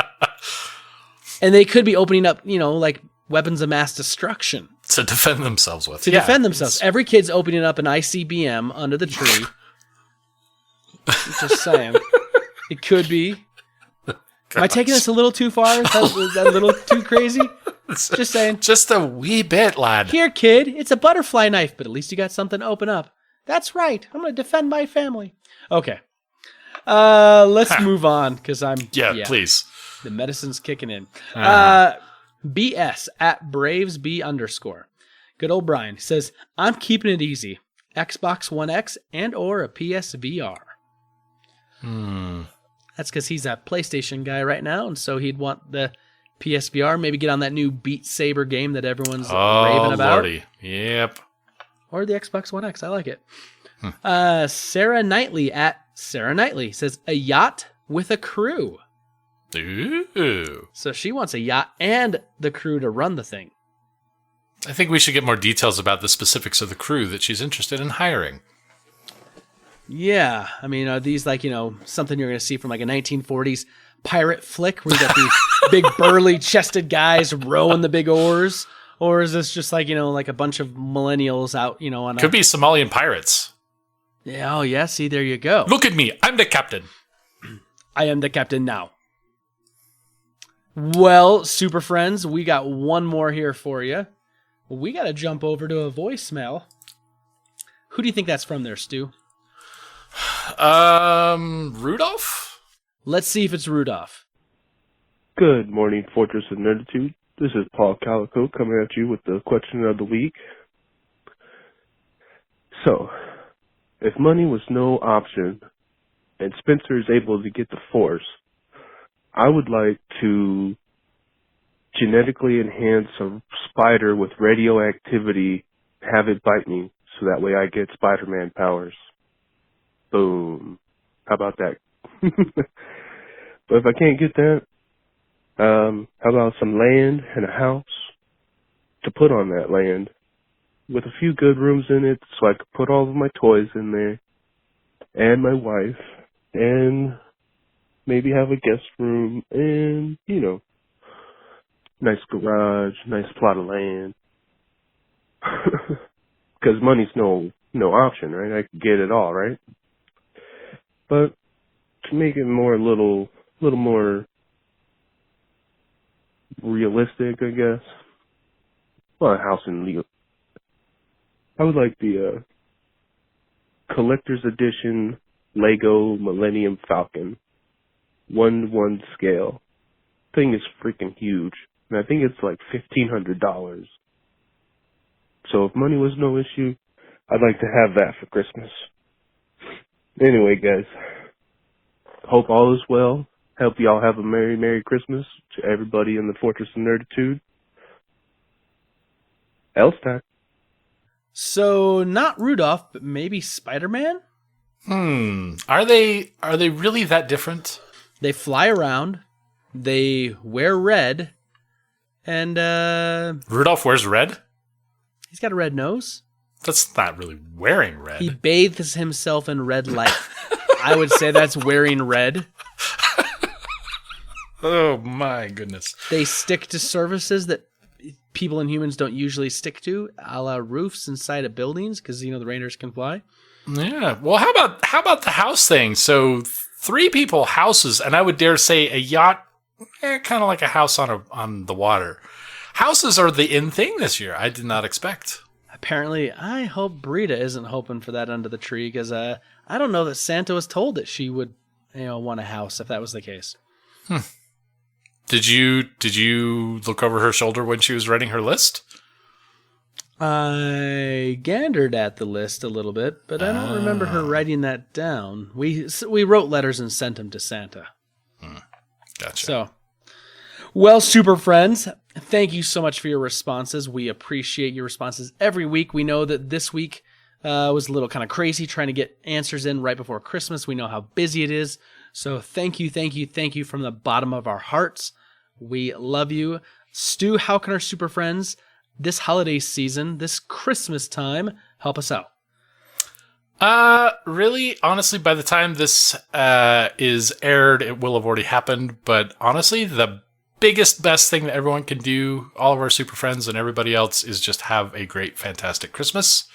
S1: And they could be opening up, like weapons of mass destruction.
S2: To defend themselves with.
S1: Defend themselves. Every kid's opening up an ICBM under the tree. Just saying. It could be. Am I taking this a little too far? Is that a little too crazy? Just saying.
S2: Just a wee bit, lad.
S1: Here, kid, it's a butterfly knife, but at least you got something to open up. That's right. I'm going to defend my family. Okay. Let's move on, because
S2: please.
S1: The medicine's kicking in. BS at BravesB_. Good old Brian says, I'm keeping it easy. Xbox One X and or a PSVR. That's because he's a PlayStation guy right now, and so he'd want the PSVR, maybe get on that new Beat Saber game that everyone's raving about.
S2: Lordy. Yep.
S1: Or the Xbox One X. I like it. Sarah Knightley at Sarah Knightley says, a yacht with a crew.
S2: Ooh.
S1: So she wants a yacht and the crew to run the thing.
S2: I think we should get more details about the specifics of the crew that she's interested in hiring.
S1: Yeah. I mean, are these like, something you're going to see from like a 1940s pirate flick where you got these big burly chested guys rowing the big oars? Or is this just like, like a bunch of millennials out, on
S2: Could be Somalian pirates.
S1: Yeah, oh yeah, see, there you go.
S2: Look at me, I'm the captain.
S1: I am the captain now. Well, super friends, we got one more here for you. We got to jump over to a voicemail. Who do you think that's from there, Stu?
S2: Rudolph?
S1: Let's see if it's Rudolph.
S4: Good morning, Fortress of Nerditude. This is Paul Calico coming at you with the question of the week. So, if money was no option and Spencer is able to get the Force, I would like to genetically enhance a spider with radioactivity, have it bite me, so that way I get Spider-Man powers. Boom. How about that? But if I can't get that, how about some land and a house to put on that land with a few good rooms in it so I could put all of my toys in there and my wife and maybe have a guest room and, nice garage, nice plot of land. Because money's no option, right? I could get it all, right? But to make it more a little more realistic, I guess. Well, a house in Leo. I would like the collector's edition Lego Millennium Falcon 1:1 scale. Thing is freaking huge, and I think it's like $1,500. So if money was no issue, I'd like to have that for Christmas. Anyway, guys, hope all is well. Hope y'all have a Merry, Merry Christmas to everybody in the Fortress of Nerditude. Elstack.
S1: So, not Rudolph, but maybe Spider-Man?
S2: Are they really that different?
S1: They fly around, they wear red, and
S2: Rudolph wears red?
S1: He's got a red nose.
S2: That's not really wearing red.
S1: He bathes himself in red light. I would say that's wearing red.
S2: Oh my goodness.
S1: They stick to services that people and humans don't usually stick to, a la roofs inside of buildings, because the reindeers can fly.
S2: Yeah. Well, how about the house thing? So 3 people, houses, and I would dare say a yacht, kind of like a house on the water. Houses are the in thing this year. I did not expect.
S1: Apparently, I hope Brita isn't hoping for that under the tree, because I don't know that Santa was told that she would, want a house if that was the case.
S2: Did you look over her shoulder when she was writing her list?
S1: I gandered at the list a little bit, but I don't remember her writing that down. We wrote letters and sent them to Santa.
S2: Gotcha.
S1: So, well, super friends, thank you so much for your responses. We appreciate your responses every week. We know that this week was a little kind of crazy trying to get answers in right before Christmas. We know how busy it is. So thank you from the bottom of our hearts. We love you. Stu, how can our super friends this holiday season, this Christmas time, help us out?
S2: Really, honestly, by the time this is aired, it will have already happened. But honestly, the best thing that everyone can do, all of our super friends and everybody else, is just have a great, fantastic Christmas.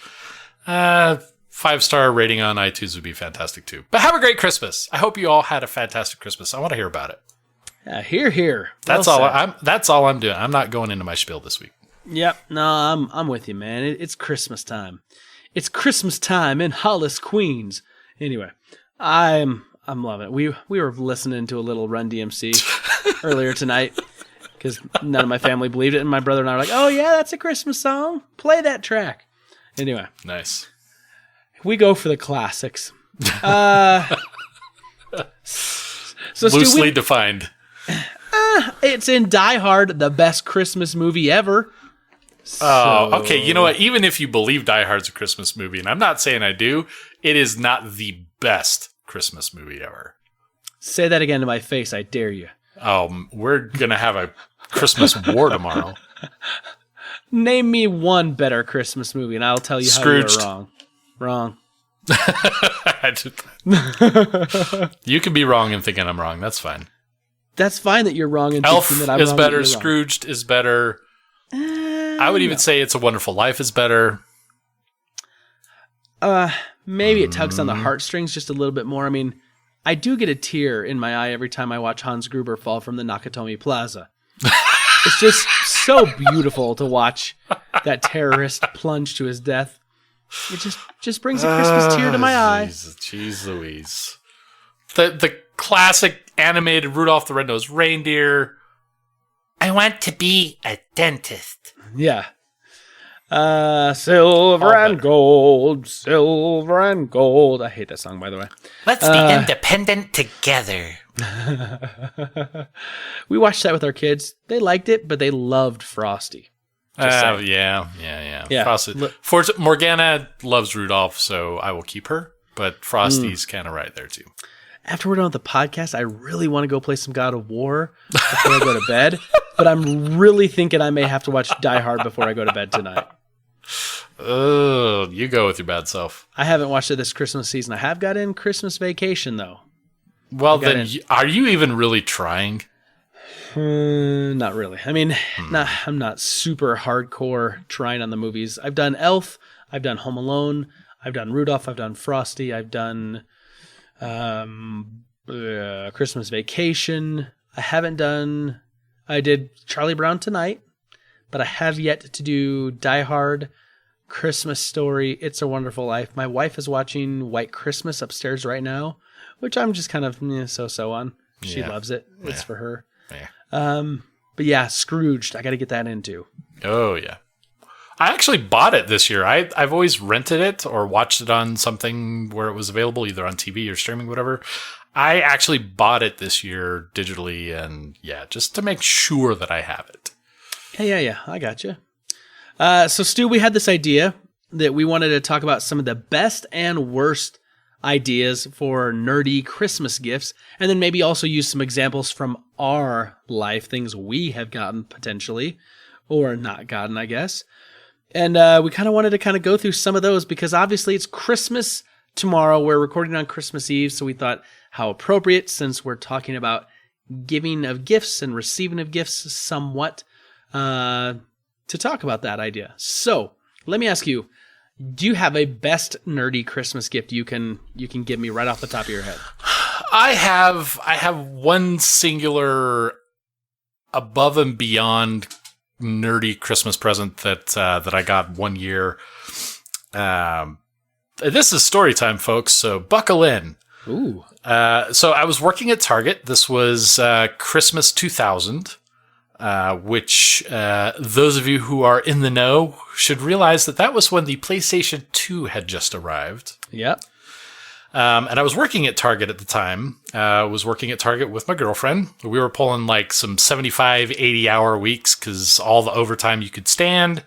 S2: 5-star rating on iTunes would be fantastic too. But have a great Christmas. I hope you all had a fantastic Christmas. I want to hear about it.
S1: Hear.
S2: That's all I'm doing. I'm not going into my spiel this week.
S1: Yep. No, I'm with you, man. It's Christmas time. It's Christmas time in Hollis, Queens. Anyway, I'm loving it. We were listening to a little Run DMC earlier tonight because none of my family believed it, and my brother and I were like, "Oh yeah, that's a Christmas song. Play that track." Anyway,
S2: nice.
S1: We go for the classics. So
S2: loosely defined.
S1: It's in Die Hard, the best Christmas movie ever.
S2: Oh, okay. You know what? Even if you believe Die Hard's a Christmas movie, and I'm not saying I do, it is not the best Christmas movie ever.
S1: Say that again to my face, I dare you.
S2: We're going to have a Christmas war tomorrow.
S1: Name me one better Christmas movie, and I'll tell you
S2: Scrooged.
S1: how you're wrong.
S2: You can be wrong in thinking I'm wrong. That's fine.
S1: That's fine that you're wrong and
S2: Elf
S1: thinking that I'm
S2: is
S1: wrong.
S2: better. Scrooged is better. I would even say It's a Wonderful Life is better.
S1: Maybe it tugs on the heartstrings just a little bit more. I mean, I do get a tear in my eye every time I watch Hans Gruber fall from the Nakatomi Plaza. It's just so beautiful to watch that terrorist plunge to his death. It just brings a Christmas tear to my eye.
S2: Jeez Louise. The classic animated Rudolph the Red-Nosed Reindeer. I want to be a dentist.
S1: Yeah. Silver and gold, silver and gold. I hate that song, by the way.
S2: Let's be independent together.
S1: We watched that with our kids. They liked it, but they loved Frosty.
S2: Yeah. Frosty. Morgana loves Rudolph, so I will keep her. But Frosty's kind of right there too.
S1: After we're done with the podcast, I really want to go play some God of War before I go to bed. But I'm really thinking I may have to watch Die Hard before I go to bed tonight.
S2: Oh, you go with your bad self.
S1: I haven't watched it this Christmas season. I have got in Christmas Vacation, though.
S2: Well, then, are you even really trying?
S1: Not really. I mean, I'm not super hardcore trying on the movies. I've done Elf. I've done Home Alone. I've done Rudolph. I've done Frosty. I've done Christmas Vacation. I did Charlie Brown Tonight, but I have yet to do Die Hard, Christmas Story, It's a Wonderful Life. My wife is watching White Christmas upstairs right now, which I'm just kind of so-so on. She loves it. It's for her.
S2: Yeah.
S1: But yeah, Scrooged. I got to get that into.
S2: Oh, yeah. I actually bought it this year. I've always rented it or watched it on something where it was available, either on TV or streaming, whatever. I actually bought it this year digitally, and just to make sure that I have it.
S1: Yeah. I got you. So, Stu, we had this idea that we wanted to talk about some of the best and worst ideas for nerdy Christmas gifts, and then maybe also use some examples from our life, things we have gotten potentially, or not gotten, I guess. And we kind of wanted to go through some of those because obviously it's Christmas tomorrow. We're recording on Christmas Eve, so we thought how appropriate, since we're talking about giving of gifts and receiving of gifts somewhat, to talk about that idea. So let me ask you, do you have a best nerdy Christmas gift you can give me right off the top of your head?
S2: I have one singular above and beyond nerdy Christmas present that I got one year. This is story time, folks, so buckle in.
S1: Ooh.
S2: So I was working at Target. This was Christmas 2000, which those of you who are in the know should realize that was when the PlayStation 2 had just arrived.
S1: Yep.
S2: And I was working at Target at the time. I was working at Target with my girlfriend. We were pulling like some 75, 80-hour weeks because all the overtime you could stand.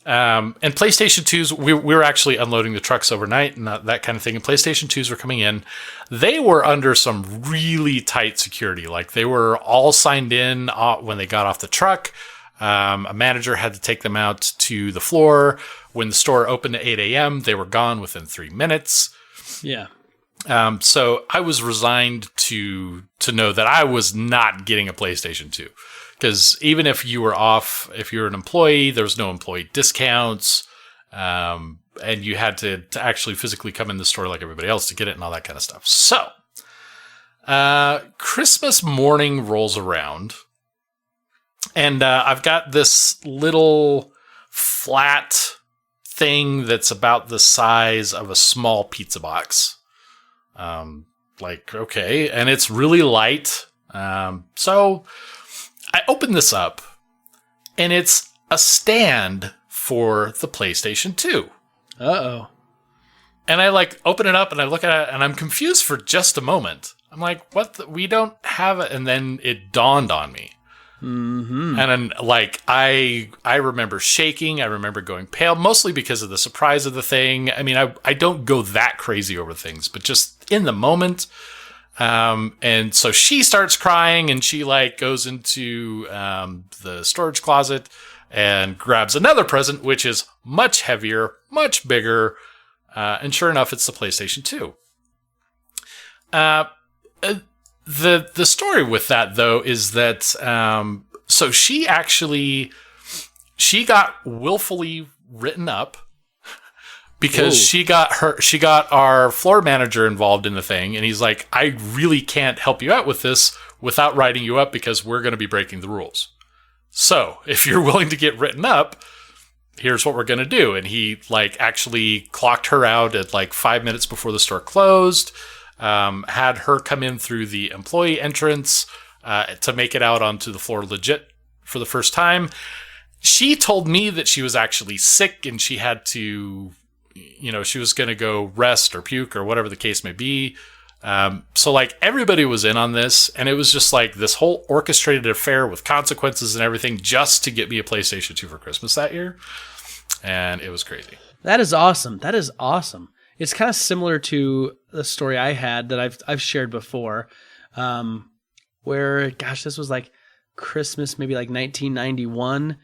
S2: And PlayStation 2s, we were actually unloading the trucks overnight and that kind of thing. And PlayStation 2s were coming in. They were under some really tight security. Like they were all signed in when they got off the truck. A manager had to take them out to the floor. When the store opened at 8 a.m., they were gone within 3 minutes.
S1: Yeah.
S2: So I was resigned to know that I was not getting a PlayStation 2. Because even if you were off, if you were an employee, there was no employee discounts. And you had to actually physically come in the store like everybody else to get it and all that kind of stuff. So, Christmas morning rolls around. And I've got this little flat thing that's about the size of a small pizza box. Okay. And it's really light. So I open this up and it's a stand for the PlayStation 2.
S1: Uh-oh.
S2: And I open it up and I look at it and I'm confused for just a moment. I'm like, what? We don't have it. And then it dawned on me. Mm-hmm. And then, I remember shaking. I remember going pale, mostly because of the surprise of the thing. I mean, I don't go that crazy over things, but just in the moment. And so she starts crying and she goes into the storage closet and grabs another present, which is much heavier, much bigger. And sure enough, it's the PlayStation 2. The story with that though is that so she got willfully written up because she got our floor manager involved in the thing, and he's like, I really can't help you out with this without writing you up because we're going to be breaking the rules. So if you're willing to get written up, here's what we're going to do. And he actually clocked her out at 5 minutes before the store closed. Had her come in through the employee entrance to make it out onto the floor legit for the first time. She told me that she was actually sick and she had to, she was going to go rest or puke or whatever the case may be. So everybody was in on this, and it was just this whole orchestrated affair with consequences and everything just to get me a PlayStation 2 for Christmas that year. And it was crazy.
S1: That is awesome. That is awesome. It's kind of similar to the story I had that I've shared before, where, this was Christmas, maybe 1991,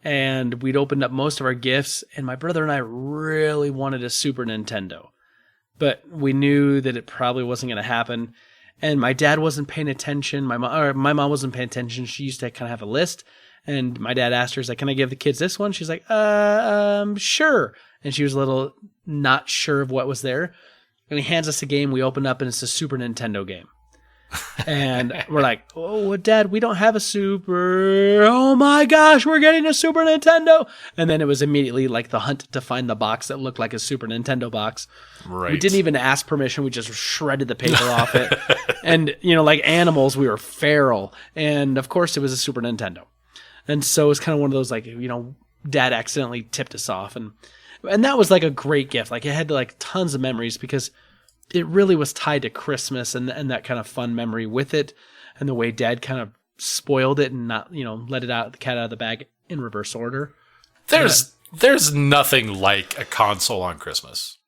S1: and we'd opened up most of our gifts, and my brother and I really wanted a Super Nintendo, but we knew that it probably wasn't going to happen, and my dad wasn't paying attention. My mom wasn't paying attention. She used to kind of have a list, and my dad asked her, he's like, can I give the kids this one? She's like, sure. And she was a little not sure of what was there. And he hands us a game. We open up and it's a Super Nintendo game. And we're like, oh, Dad, we don't have a Super. Oh my gosh, we're getting a Super Nintendo. And then it was immediately the hunt to find the box that looked like a Super Nintendo box.
S2: Right.
S1: We didn't even ask permission. We just shredded the paper off it. And, like animals, we were feral. And of course it was a Super Nintendo. And so it was kind of one of those Dad accidentally tipped us off. And that was a great gift. It had tons of memories because it really was tied to Christmas and that kind of fun memory with it, and the way Dad kind of spoiled it and not, let it out, the cat out of the bag in reverse order.
S2: There's nothing like a console on Christmas.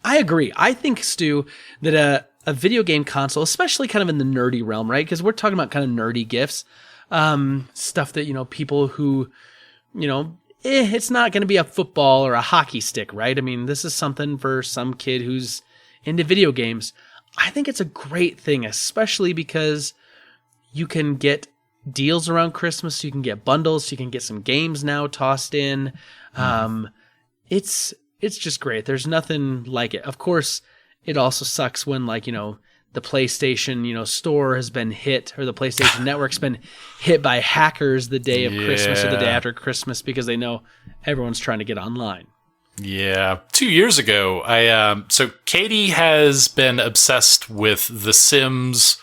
S1: I agree. I think, Stu, that a video game console, especially kind of in the nerdy realm, right? Because we're talking about kind of nerdy gifts, stuff that, people who, it's not going to be a football or a hockey stick, right? I mean, this is something for some kid who's into video games. I think it's a great thing, especially because you can get deals around Christmas. So you can get bundles. So you can get some games now tossed in. It's just great. There's nothing like it. Of course, it also sucks when the PlayStation, store has been hit, or the PlayStation Network's been hit by hackers the day of Christmas or the day after Christmas, because they know everyone's trying to get online.
S2: Yeah. 2 years ago, so Katie has been obsessed with The Sims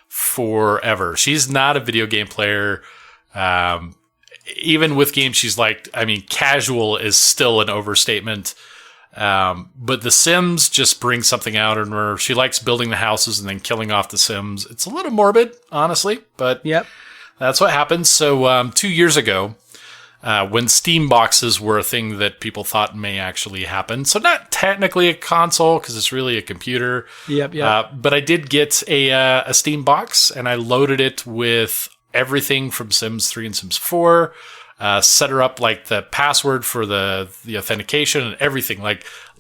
S2: forever. She's not a video game player. Even with games, she's casual is still an overstatement. But The Sims just brings something out in her. She likes building the houses and then killing off the Sims. It's a little morbid, honestly, but that's what happens. So 2 years ago, when Steam boxes were a thing that people thought may actually happen, so not technically a console because it's really a computer. But I did get a Steam box, and I loaded it with everything from Sims 3 and Sims 4. Set her up the password for the authentication and everything,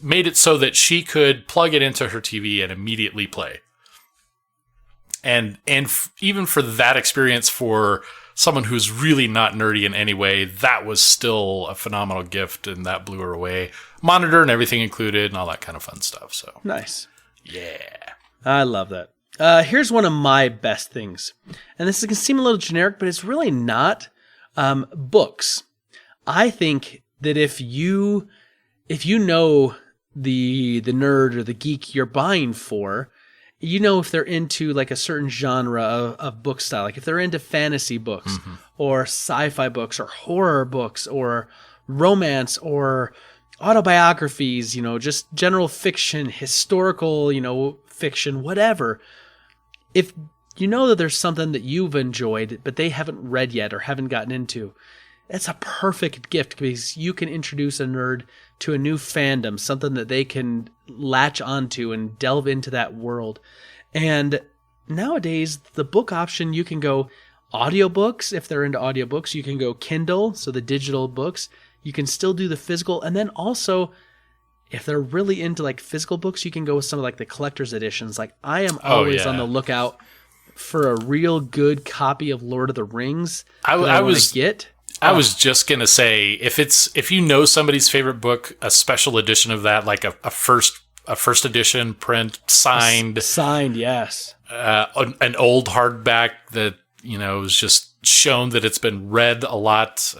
S2: made it so that she could plug it into her TV and immediately play. And even for that experience, for someone who's really not nerdy in any way, that was still a phenomenal gift, and that blew her away. Monitor and everything included and all that kind of fun stuff. So
S1: nice.
S2: Yeah.
S1: I love that. Here's one of my best things. And this can seem a little generic, but it's really not. Books. I think that if you know the nerd or the geek you're buying for, if they're into a certain genre of book style, if they're into fantasy books or sci-fi books or horror books or romance or autobiographies, just general fiction, historical, fiction, whatever. If you know that there's something that you've enjoyed, but they haven't read yet or haven't gotten into, that's a perfect gift, because you can introduce a nerd to a new fandom, something that they can latch onto and delve into that world. And nowadays, the book option, you can go audiobooks. If they're into audiobooks, you can go Kindle, so the digital books. You can still do the physical. And then also, if they're really into physical books, you can go with some of the collector's editions. I am always on the lookout for a real good copy of Lord of the Rings. I was just gonna say, if you know somebody's favorite book, a special edition of that, a first edition print, signed, yes,
S2: an old hardback that is just shown that it's been read a lot.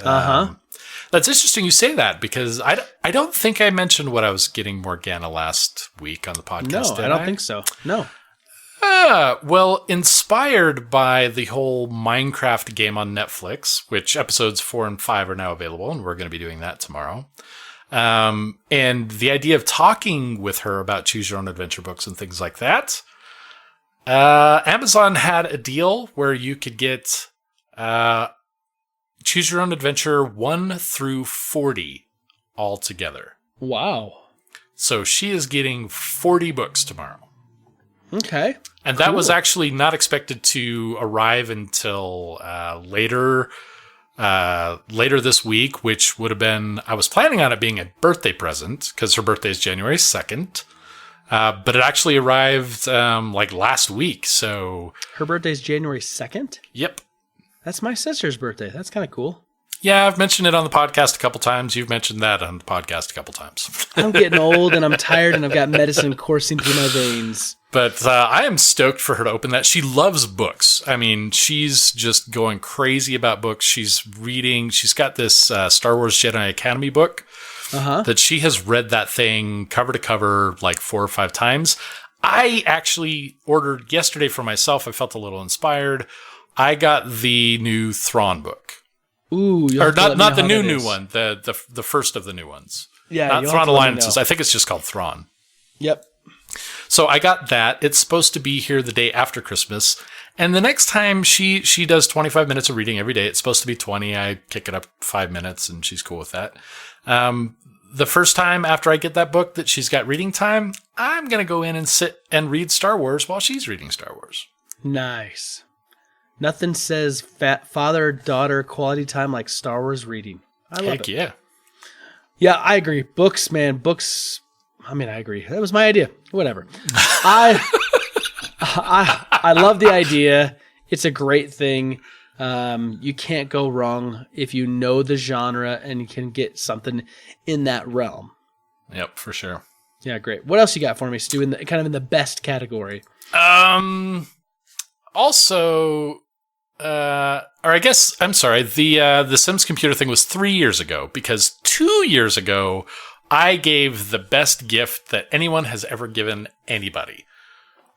S2: That's interesting you say that, because I don't think I mentioned what I was getting Morgana last week on the podcast.
S1: No, I don't think so. No.
S2: Well, inspired by the whole Minecraft game on Netflix, which episodes 4 and 5 are now available, and we're going to be doing that tomorrow. And the idea of talking with her about choose your own adventure books and things like that. Amazon had a deal where you could get choose your own adventure 1 through 40 all together.
S1: Wow.
S2: So she is getting 40 books tomorrow.
S1: Okay.
S2: And that was actually not expected to arrive until later this week, which would have been, I was planning on it being a birthday present, because her birthday is January 2nd. But it actually arrived last week. So
S1: her birthday is January 2nd?
S2: Yep.
S1: That's my sister's birthday. That's kind of cool.
S2: Yeah, I've mentioned it on the podcast a couple times. You've mentioned that on the podcast a couple times.
S1: I'm getting old and I'm tired and I've got medicine coursing through my veins.
S2: But I am stoked for her to open that. She loves books. I mean, she's just going crazy about books. She's reading. She's got this Star Wars Jedi Academy book that she has read that thing cover to cover 4 or 5 times. I actually ordered yesterday for myself. I felt a little inspired. I got the new Thrawn book.
S1: Ooh,
S2: or not the new one, the first of the new ones.
S1: Yeah,
S2: not Thrawn Alliances. I think it's just called Thrawn.
S1: Yep.
S2: So I got that. It's supposed to be here the day after Christmas. And the next time she does 25 minutes of reading every day. It's supposed to be 20. I kick it up 5 minutes and she's cool with that. The first time after I get that book that she's got reading time, I'm going to go in and sit and read Star Wars while she's reading Star Wars.
S1: Nice. Nothing says father-daughter quality time like Star Wars reading. I love it.
S2: Heck yeah.
S1: Yeah, I agree. Books, man. Books. I mean, I agree. That was my idea. Whatever. I love the idea. It's a great thing. You can't go wrong if you know the genre and you can get something in that realm.
S2: Yep, for sure.
S1: Yeah, great. What else you got for me, Stu? Kind of in the best category.
S2: Also, or I guess I'm sorry. The Sims computer thing was 3 years ago, because 2 years ago I gave the best gift that anyone has ever given anybody.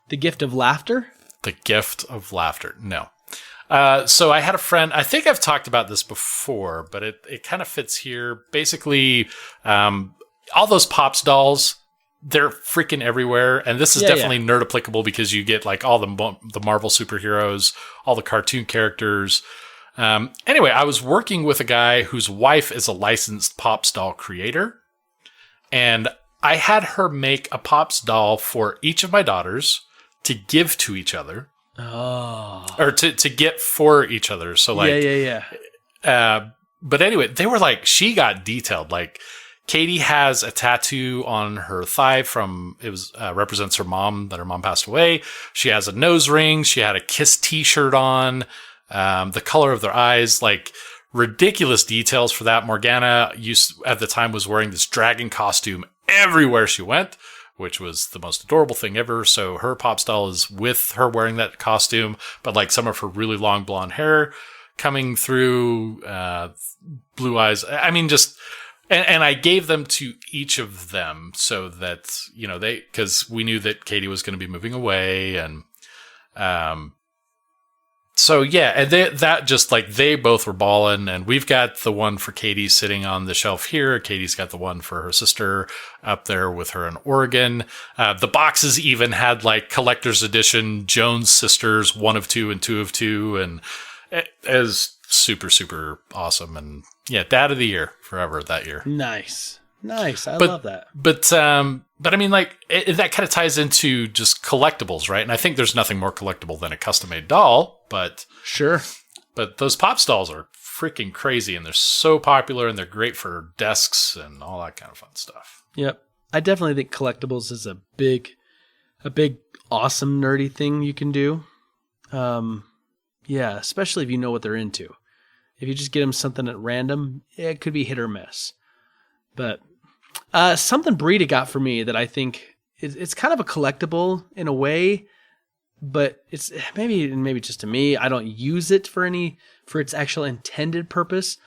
S1: The gift of laughter?
S2: The gift of laughter. No. So I had a friend, I think I've talked about this before, but it kind of fits here. Basically, all those Pops dolls, they're freaking everywhere. And this is definitely nerd applicable because you get like all the Marvel superheroes, all the cartoon characters. Anyway, I was working with a guy whose wife is a licensed Pops doll creator. And I had her make a Pops doll for each of my daughters to give to each other.
S1: Oh.
S2: Or to get for each other. So like, but anyway, they were like, she got detailed. Like, Katie has a tattoo on her thigh from, it was, represents her mom, that her mom passed away. She has a nose ring. She had a Kiss t-shirt on, the color of their eyes, like ridiculous details for that. Morgana at the time was wearing this dragon costume everywhere she went, which was the most adorable thing ever. So her Pops doll is with her wearing that costume, but like some of her really long blonde hair coming through, blue eyes. I mean, just, and I gave them to each of them so that, you know, because we knew that Katie was going to be moving away. And, so yeah, and that just like they both were balling, and we've got the one for Katie sitting on the shelf here. Katie's got the one for her sister up there with her in Oregon. The boxes even had like collector's edition Jones Sisters 1 of 2 and 2 of 2, and it is super, super awesome. And yeah, Dad of the Year forever that year.
S1: Nice. I love that.
S2: But I mean, like that kind of ties into just collectibles, right? And I think there's nothing more collectible than a custom-made doll. But
S1: sure.
S2: But those Pops dolls are freaking crazy, and they're so popular, and they're great for desks and all that kind of fun stuff.
S1: Yep, I definitely think collectibles is a big, awesome nerdy thing you can do. Yeah, especially if you know what they're into. If you just get them something at random, it could be hit or miss. But something Brita got for me that I think it's kind of a collectible in a way, but it's maybe just to me, I don't use it for its actual intended purpose.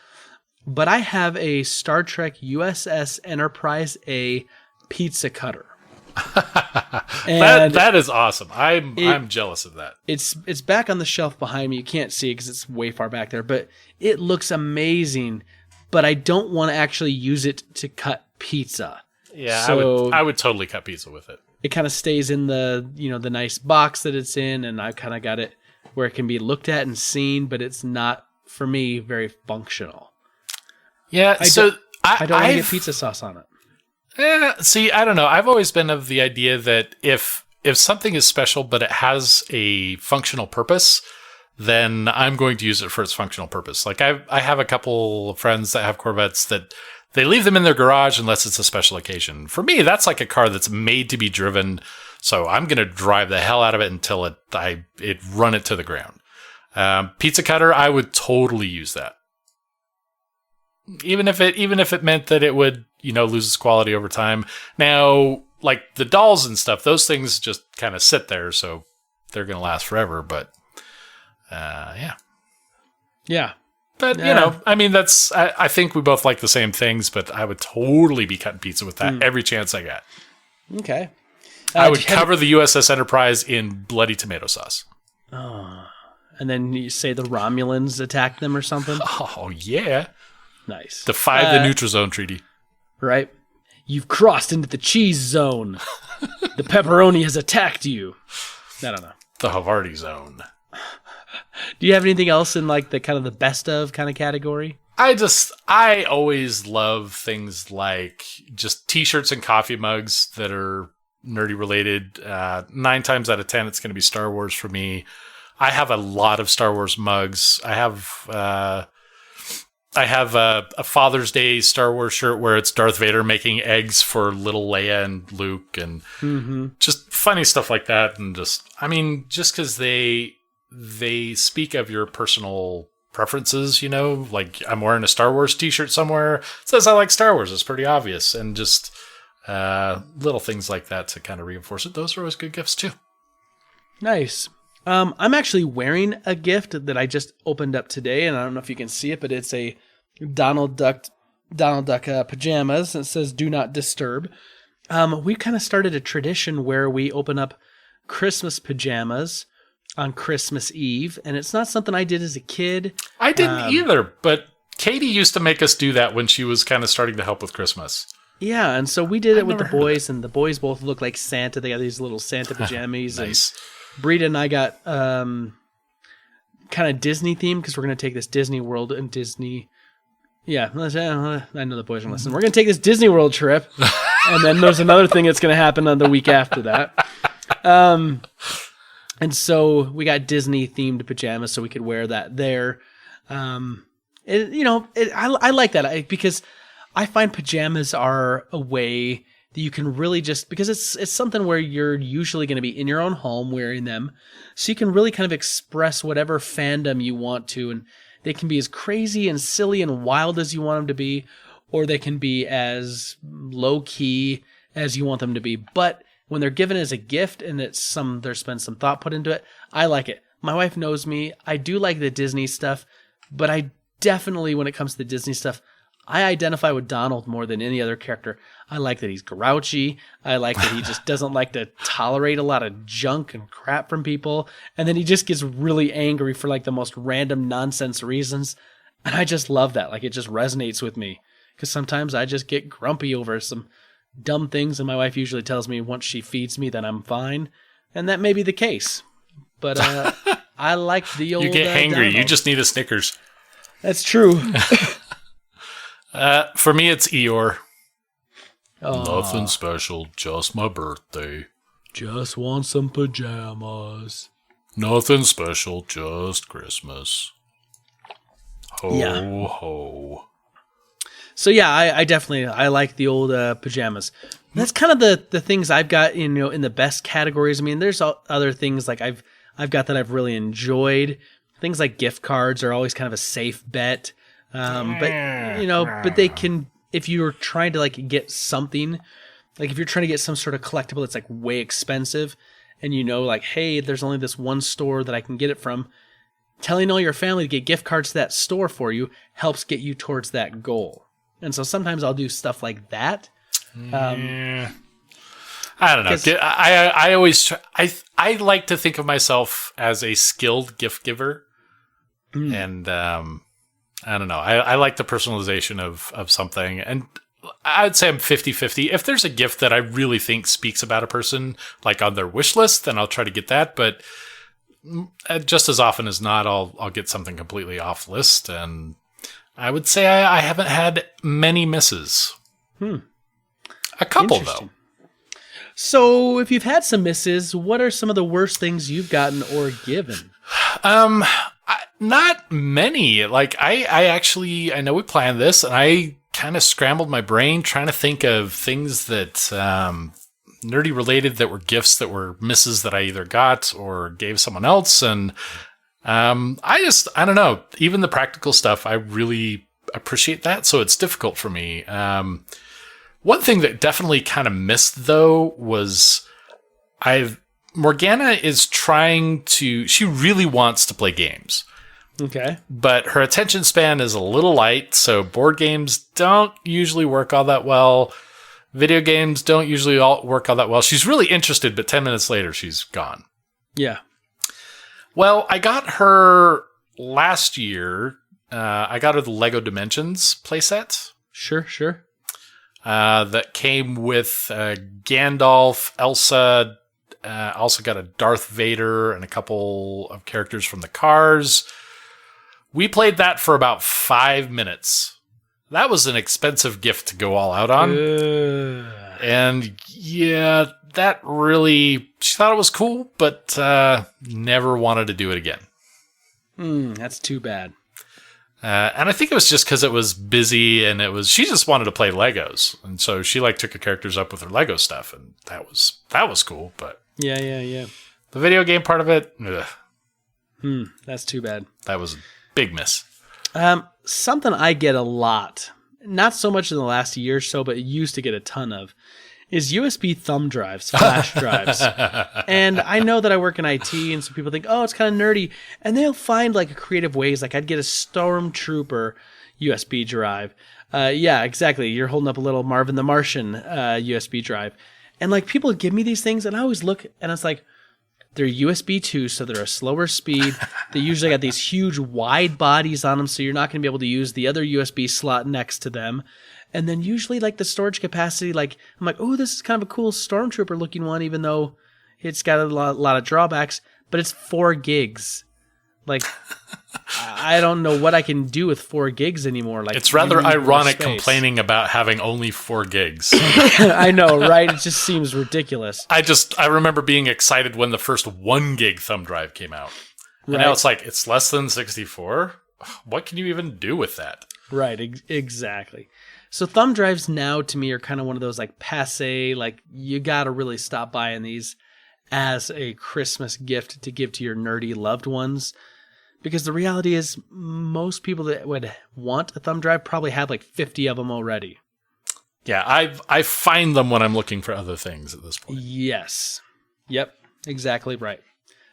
S1: But I have a Star Trek USS Enterprise A pizza cutter.
S2: that is awesome. I'm jealous of that.
S1: It's back on the shelf behind me. You can't see it because it's way far back there, but it looks amazing. But I don't want to actually use it to cut pizza.
S2: Yeah,
S1: so
S2: I would totally cut pizza with it.
S1: It kind of stays in the nice box that it's in, and I kind of got it where it can be looked at and seen, but it's not, for me, very functional.
S2: Yeah, I don't
S1: want to get pizza sauce on it.
S2: See, I don't know. I've always been of the idea that if something is special but it has a functional purpose, then I'm going to use it for its functional purpose. Like I have a couple of friends that have Corvettes that they leave them in their garage unless it's a special occasion. For me, that's like a car that's made to be driven. So I'm going to drive the hell out of it until it run it to the ground. Pizza cutter, I would totally use that. Even if it meant that it would, lose its quality over time. Now, like the dolls and stuff, those things just kind of sit there, so they're going to last forever. But yeah. But I mean, I think we both like the same things. But I would totally be cutting pizza with that every chance I got.
S1: Okay.
S2: I would cover the USS Enterprise in bloody tomato sauce.
S1: Oh, and then you say the Romulans attacked them or something?
S2: Oh, yeah.
S1: Nice.
S2: Defy the neutral zone treaty.
S1: Right. You've crossed into the cheese zone. The pepperoni has attacked you. I don't know.
S2: The Havarti zone.
S1: Do you have anything else in like the kind of the best of kind of category?
S2: I always love things like just t-shirts and coffee mugs that are nerdy related. 9 times out of 10, it's going to be Star Wars for me. I have a lot of Star Wars mugs. I have a Father's Day Star Wars shirt where it's Darth Vader making eggs for little Leia and Luke, and just funny stuff like that. And just because they they speak of your personal preferences, you know, like I'm wearing a Star Wars t-shirt somewhere. It says I like Star Wars. It's pretty obvious. And just little things like that to kind of reinforce it. Those are always good gifts too.
S1: Nice. I'm actually wearing a gift that I just opened up today, and I don't know if you can see it, but it's a Donald Duck pajamas. It says "Do not disturb." We kind of started a tradition where we open up Christmas pajamas on Christmas Eve, and it's not something I did as a kid.
S2: I didn't either, but Katie used to make us do that when she was kind of starting to help with Christmas.
S1: Yeah, and so we did it with the boys, and the boys both look like Santa. They got these little Santa pajamas.
S2: Nice.
S1: And Brita and I got kind of Disney themed because we're going to take this Disney World and Disney. Yeah, I know the boys are listening. We're going to take this Disney World trip, and then there's another thing that's going to happen on the week after that. And so we got Disney themed pajamas so we could wear that there. I like that because I find pajamas are a way that you can really just, because it's something where you're usually going to be in your own home wearing them. So you can really kind of express whatever fandom you want to. And they can be as crazy and silly and wild as you want them to be, or they can be as low key as you want them to be. But when they're given as a gift and there's been some thought put into it, I like it. My wife knows me. I do like the Disney stuff, but I definitely, when it comes to the Disney stuff, I identify with Donald more than any other character. I like that he's grouchy. I like that he just doesn't like to tolerate a lot of junk and crap from people. And then he just gets really angry for like the most random nonsense reasons. And I just love that. Like it just resonates with me because sometimes I just get grumpy over some dumb things. And my wife usually tells me once she feeds me, then I'm fine. And that may be the case. But I like the old...
S2: You get hangry.
S1: Donald.
S2: You just need a Snickers.
S1: That's true.
S2: For me, it's Eeyore.
S1: Aww.
S2: Nothing special, just my birthday.
S1: Just want some pajamas.
S2: Nothing special, just Christmas. Ho, ho.
S1: So yeah, I definitely like the old pajamas. That's kind of the things I've got in the best categories. I mean, there's other things like I've got that I've really enjoyed. Things like gift cards are always kind of a safe bet. But they can, if you're trying to like get something, like if you're trying to get some sort of collectible that's like way expensive and like, hey, there's only this one store that I can get it from, telling all your family to get gift cards to that store for you helps get you towards that goal. And so sometimes I'll do stuff like that.
S2: I don't know. I always try, I like to think of myself as a skilled gift giver. And, I don't know. I like the personalization of something. And I'd say I'm 50-50. If there's a gift that I really think speaks about a person, like on their wish list, then I'll try to get that. But just as often as not, I'll get something completely off list. And I would say I haven't had many misses. A couple, though.
S1: So if you've had some misses, what are some of the worst things you've gotten or given?
S2: Not many. Like I know we planned this, and I kind of scrambled my brain trying to think of things that nerdy related that were gifts that were misses that I either got or gave someone else. And I don't know. Even the practical stuff, I really appreciate that. So it's difficult for me. One thing that definitely kind of missed though was Morgana is she really wants to play games.
S1: Okay.
S2: But her attention span is a little light, so board games don't usually work all that well. Video games don't usually work all that well. She's really interested, but 10 minutes later, she's gone.
S1: Yeah.
S2: Well, I got her last year. I got her the Lego Dimensions playset.
S1: Sure.
S2: That came with Gandalf, Elsa. Also got a Darth Vader and a couple of characters from the Cars. We played that for about 5 minutes. That was an expensive gift to go all out on. And yeah, that really, she thought it was cool, but never wanted to do it again.
S1: That's too bad.
S2: And I think it was just because it was busy and she just wanted to play Legos. And so she took her characters up with her Lego stuff. And that was cool. But
S1: Yeah.
S2: the video game part of it, ugh.
S1: That's too bad.
S2: That was a big miss.
S1: Something I get a lot, not so much in the last year or so, but used to get a ton of, is USB thumb drives, flash drives. And I know that I work in IT, and so people think, oh, it's kind of nerdy. And they'll find like creative ways. Like I'd get a Stormtrooper USB drive. Yeah, exactly. You're holding up a little Marvin the Martian USB drive. And like people give me these things, and I always look, and it's like, they're USB 2, so they're a slower speed. They usually got these huge wide bodies on them, so you're not going to be able to use the other USB slot next to them. And then usually like the storage capacity, like I'm like, oh, this is kind of a cool Stormtrooper looking one, even though it's got a lot of drawbacks, but it's 4 gigs. Like, I don't know what I can do with 4 gigs anymore. Like,
S2: it's rather ironic complaining about having only 4 gigs.
S1: I know, right? It just seems ridiculous.
S2: I remember being excited when the first 1 gig thumb drive came out. And now it's like, it's less than 64? What can you even do with that?
S1: Right, exactly. So thumb drives now to me are kind of one of those like passe, like you got to really stop buying these as a Christmas gift to give to your nerdy loved ones. Because the reality is, most people that would want a thumb drive probably have like 50 of them already.
S2: Yeah, I find them when I'm looking for other things at this point.
S1: Yes. Yep, exactly right.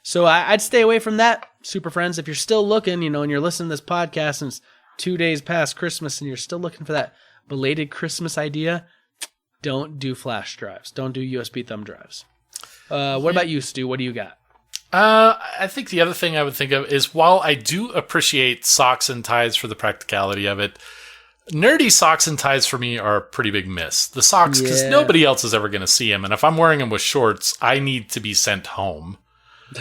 S1: So I'd stay away from that, Super Friends. If you're still looking, and you're listening to this podcast and it's 2 days past Christmas and you're still looking for that belated Christmas idea, don't do flash drives. Don't do USB thumb drives. What about you, Stu? What do you got?
S2: I think the other thing I would think of is, while I do appreciate socks and ties for the practicality of it, nerdy socks and ties for me are a pretty big miss. The socks, because nobody else is ever going to see them. And if I'm wearing them with shorts, I need to be sent home.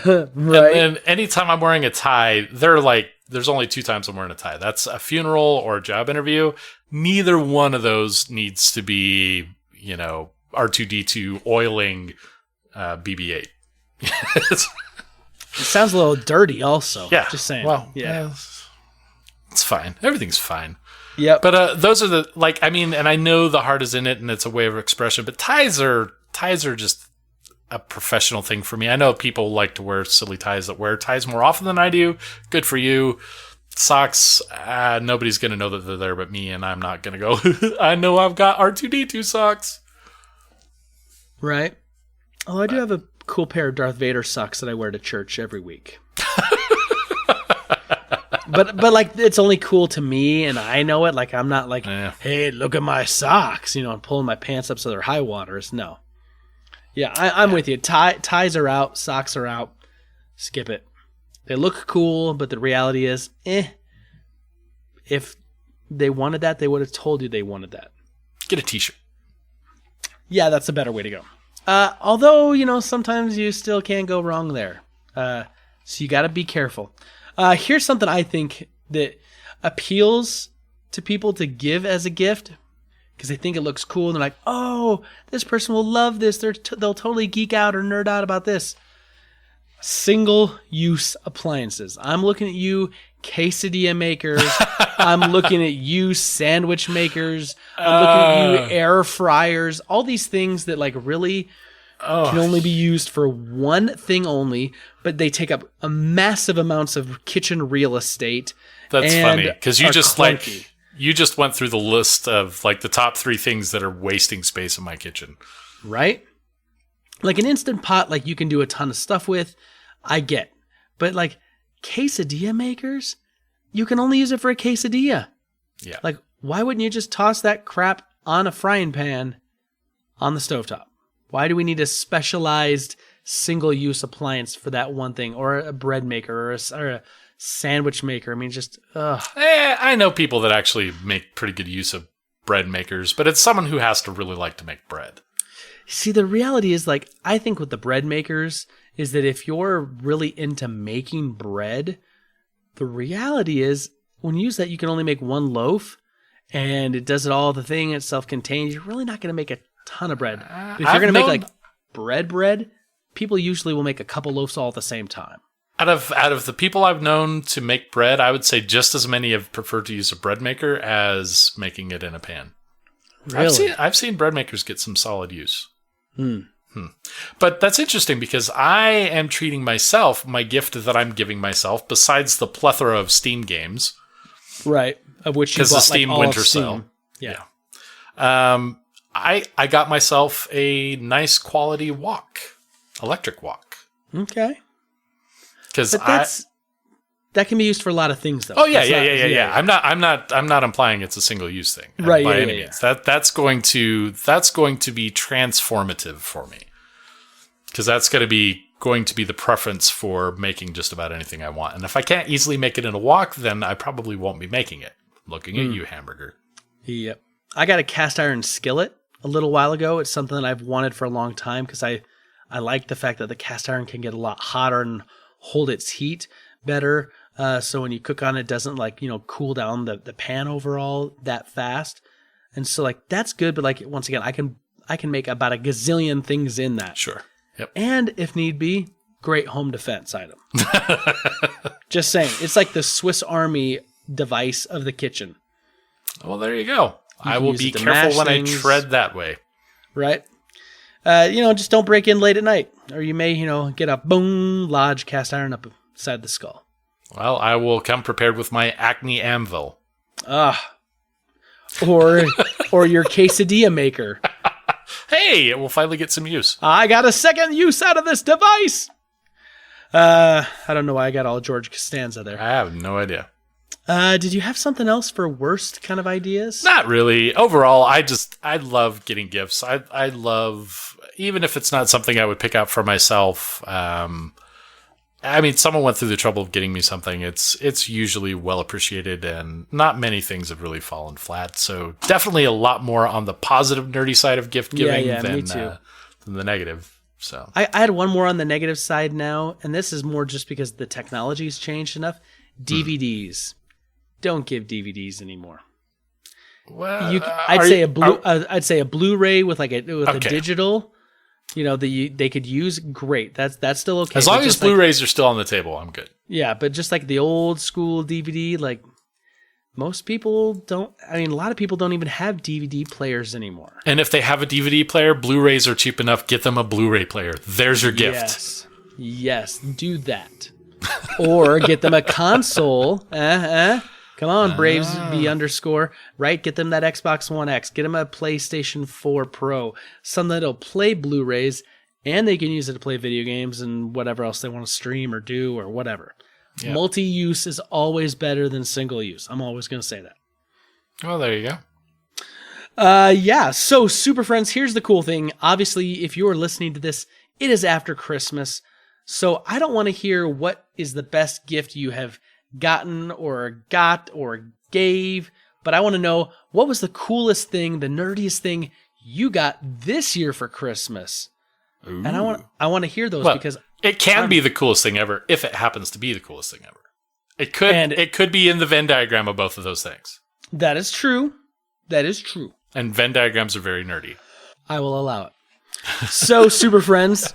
S1: Right.
S2: And anytime I'm wearing a tie, there's only 2 times I'm wearing a tie. That's a funeral or a job interview. Neither one of those needs to be, R2-D2 oiling BB-8.
S1: It sounds a little dirty also.
S2: Yeah.
S1: Just saying.
S2: Well, yeah. It's fine. Everything's fine.
S1: Yeah.
S2: But those are and I know the heart is in it and it's a way of expression, but ties are just a professional thing for me. I know people like to wear silly ties that wear ties more often than I do. Good for you. Socks, nobody's going to know that they're there but me, and I'm not going to go, I know I've got R2-D2 socks.
S1: Right. Oh, I do have a cool pair of Darth Vader socks that I wear to church every week. but like, it's only cool to me, and I know it. Like, I'm not like, hey, look at my socks, I'm pulling my pants up so they're high waters. No. Yeah, I'm with you. Ties are out, socks are out. Skip it. They look cool, but the reality is, if they wanted that, they would have told you they wanted that.
S2: Get a t-shirt.
S1: Yeah, that's a better way to go. Although, sometimes you still can't go wrong there. So you got to be careful. Here's something I think that appeals to people to give as a gift because they think it looks cool. And they're like, oh, this person will love this. They'll totally geek out or nerd out about this. Single-use appliances. I'm looking at you, quesadilla makers. I'm looking at you, sandwich makers. I'm looking at you, air fryers. All these things that really can only be used for one thing only, but they take up a massive amounts of kitchen real estate.
S2: That's funny because you just went through the list of the top 3 things that are wasting space in my kitchen.
S1: Right? Like an Instant Pot, you can do a ton of stuff with. I get. But quesadilla makers, you can only use it for a quesadilla.
S2: Yeah.
S1: Why wouldn't you just toss that crap on a frying pan on the stovetop? Why do we need a specialized single-use appliance for that one thing, or a bread maker, or a sandwich maker? I mean, just, ugh.
S2: I know people that actually make pretty good use of bread makers, but it's someone who has to really like to make bread.
S1: See, the reality is, I think with the bread makers is that if you're really into making bread, the reality is when you use that, you can only make one loaf, and it does it all the thing. It's self-contained. You're really not going to make a ton of bread. But if you're going to make bread, people usually will make a couple loaves all at the same time.
S2: Out of the people I've known to make bread, I would say just as many have preferred to use a bread maker as making it in a pan.
S1: Really?
S2: I've seen bread makers get some solid use. But that's interesting because I am treating myself, my gift that I'm giving myself, besides the plethora of Steam games.
S1: Right. Of which you bought
S2: the Steam
S1: all
S2: Winter
S1: of Steam.
S2: Sale.
S1: Yeah.
S2: I got myself a nice quality walk, electric walk.
S1: Okay.
S2: Because
S1: that can be used for a lot of things, though.
S2: Oh yeah. I'm not implying it's a single use thing,
S1: right?
S2: By any means. That's going to be transformative for me, because that's going to be the preference for making just about anything I want. And if I can't easily make it in a walk, then I probably won't be making it. Looking at you, Hamburger.
S1: Yep. I got a cast iron skillet a little while ago. It's something that I've wanted for a long time because I like the fact that the cast iron can get a lot hotter and hold its heat better. So when you cook on it, doesn't cool down the pan overall that fast. And so that's good. But once again, I can make about a gazillion things in that.
S2: Sure. Yep.
S1: And if need be, great home defense item. Just saying. It's like the Swiss Army device of the kitchen.
S2: Well, there you go. I will be careful when I tread that way.
S1: Right. Just don't break in late at night, or you may, get a boom, lodge cast iron up inside the skull.
S2: Well, I will come prepared with my Acme anvil.
S1: Or your quesadilla maker.
S2: Hey, it will finally get some use.
S1: I got a second use out of this device. I don't know why I got all George Costanza there.
S2: I have no idea.
S1: Did you have something else for worst kind of ideas?
S2: Not really. Overall, I love getting gifts. I love, even if it's not something I would pick out for myself. Someone went through the trouble of getting me something. It's usually well appreciated, and not many things have really fallen flat. So definitely a lot more on the positive, nerdy side of gift giving than the negative. So
S1: I had one more on the negative side now, and this is more just because the technology's changed enough. DVDs. Don't give DVDs anymore.
S2: Well,
S1: I'd say a Blu-ray with a digital. They could use. Great. That's still okay.
S2: As long as Blu-rays are still on the table, I'm good.
S1: Yeah, but just like the old school DVD, most people don't. A lot of people don't even have DVD players anymore.
S2: And if they have a DVD player, Blu-rays are cheap enough. Get them a Blu-ray player. There's your gift.
S1: Yes, do that. Or get them a console. Come on, Braves B _ right? Get them that Xbox One X. Get them a PlayStation 4 Pro. Something that'll play Blu-rays, and they can use it to play video games and whatever else they want to stream or do or whatever. Yeah. Multi-use is always better than single use. I'm always going to say that.
S2: Well, there you go.
S1: So Super Friends, here's the cool thing. Obviously, if you're listening to this, it is after Christmas. So I don't want to hear what is the best gift you have gotten or got or gave, but I want to know what was the coolest thing, the nerdiest thing you got this year for Christmas. Ooh. And I want to hear those because
S2: it can be the coolest thing ever if it happens to be the coolest thing ever. It could be in the Venn diagram of both of those things.
S1: That is true.
S2: And Venn diagrams are very nerdy.
S1: I will allow it. So, Super Friends,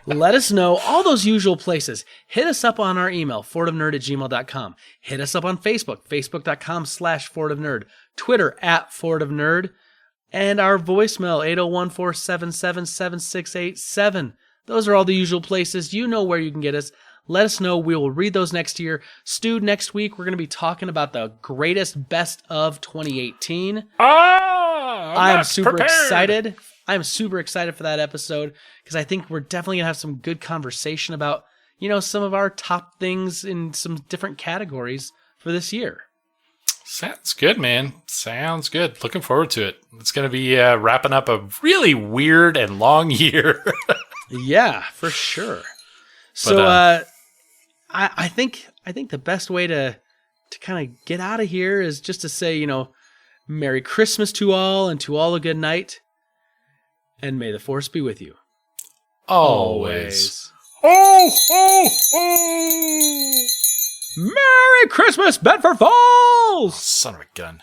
S1: let us know all those usual places. Hit us up on our email, forwardofnerd@gmail.com. Hit us up on Facebook, facebook.com/forwardofnerd. Twitter @forwardofnerd. And our voicemail, 801-477-7687. Those are all the usual places. You know where you can get us. Let us know. We will read those next year. Stu, next week, we're going to be talking about the greatest best of 2018. I'm super excited. I'm super excited for that episode because I think we're definitely going to have some good conversation about, some of our top things in some different categories for this year.
S2: Sounds good, man. Sounds good. Looking forward to it. It's going to be wrapping up a really weird and long year.
S1: Yeah, for sure. So I think the best way to kind of get out of here is just to say, Merry Christmas to all, and to all a good night. And may the Force be with you.
S2: Always.
S1: Merry Christmas, Bedford Falls!
S2: Son of a gun.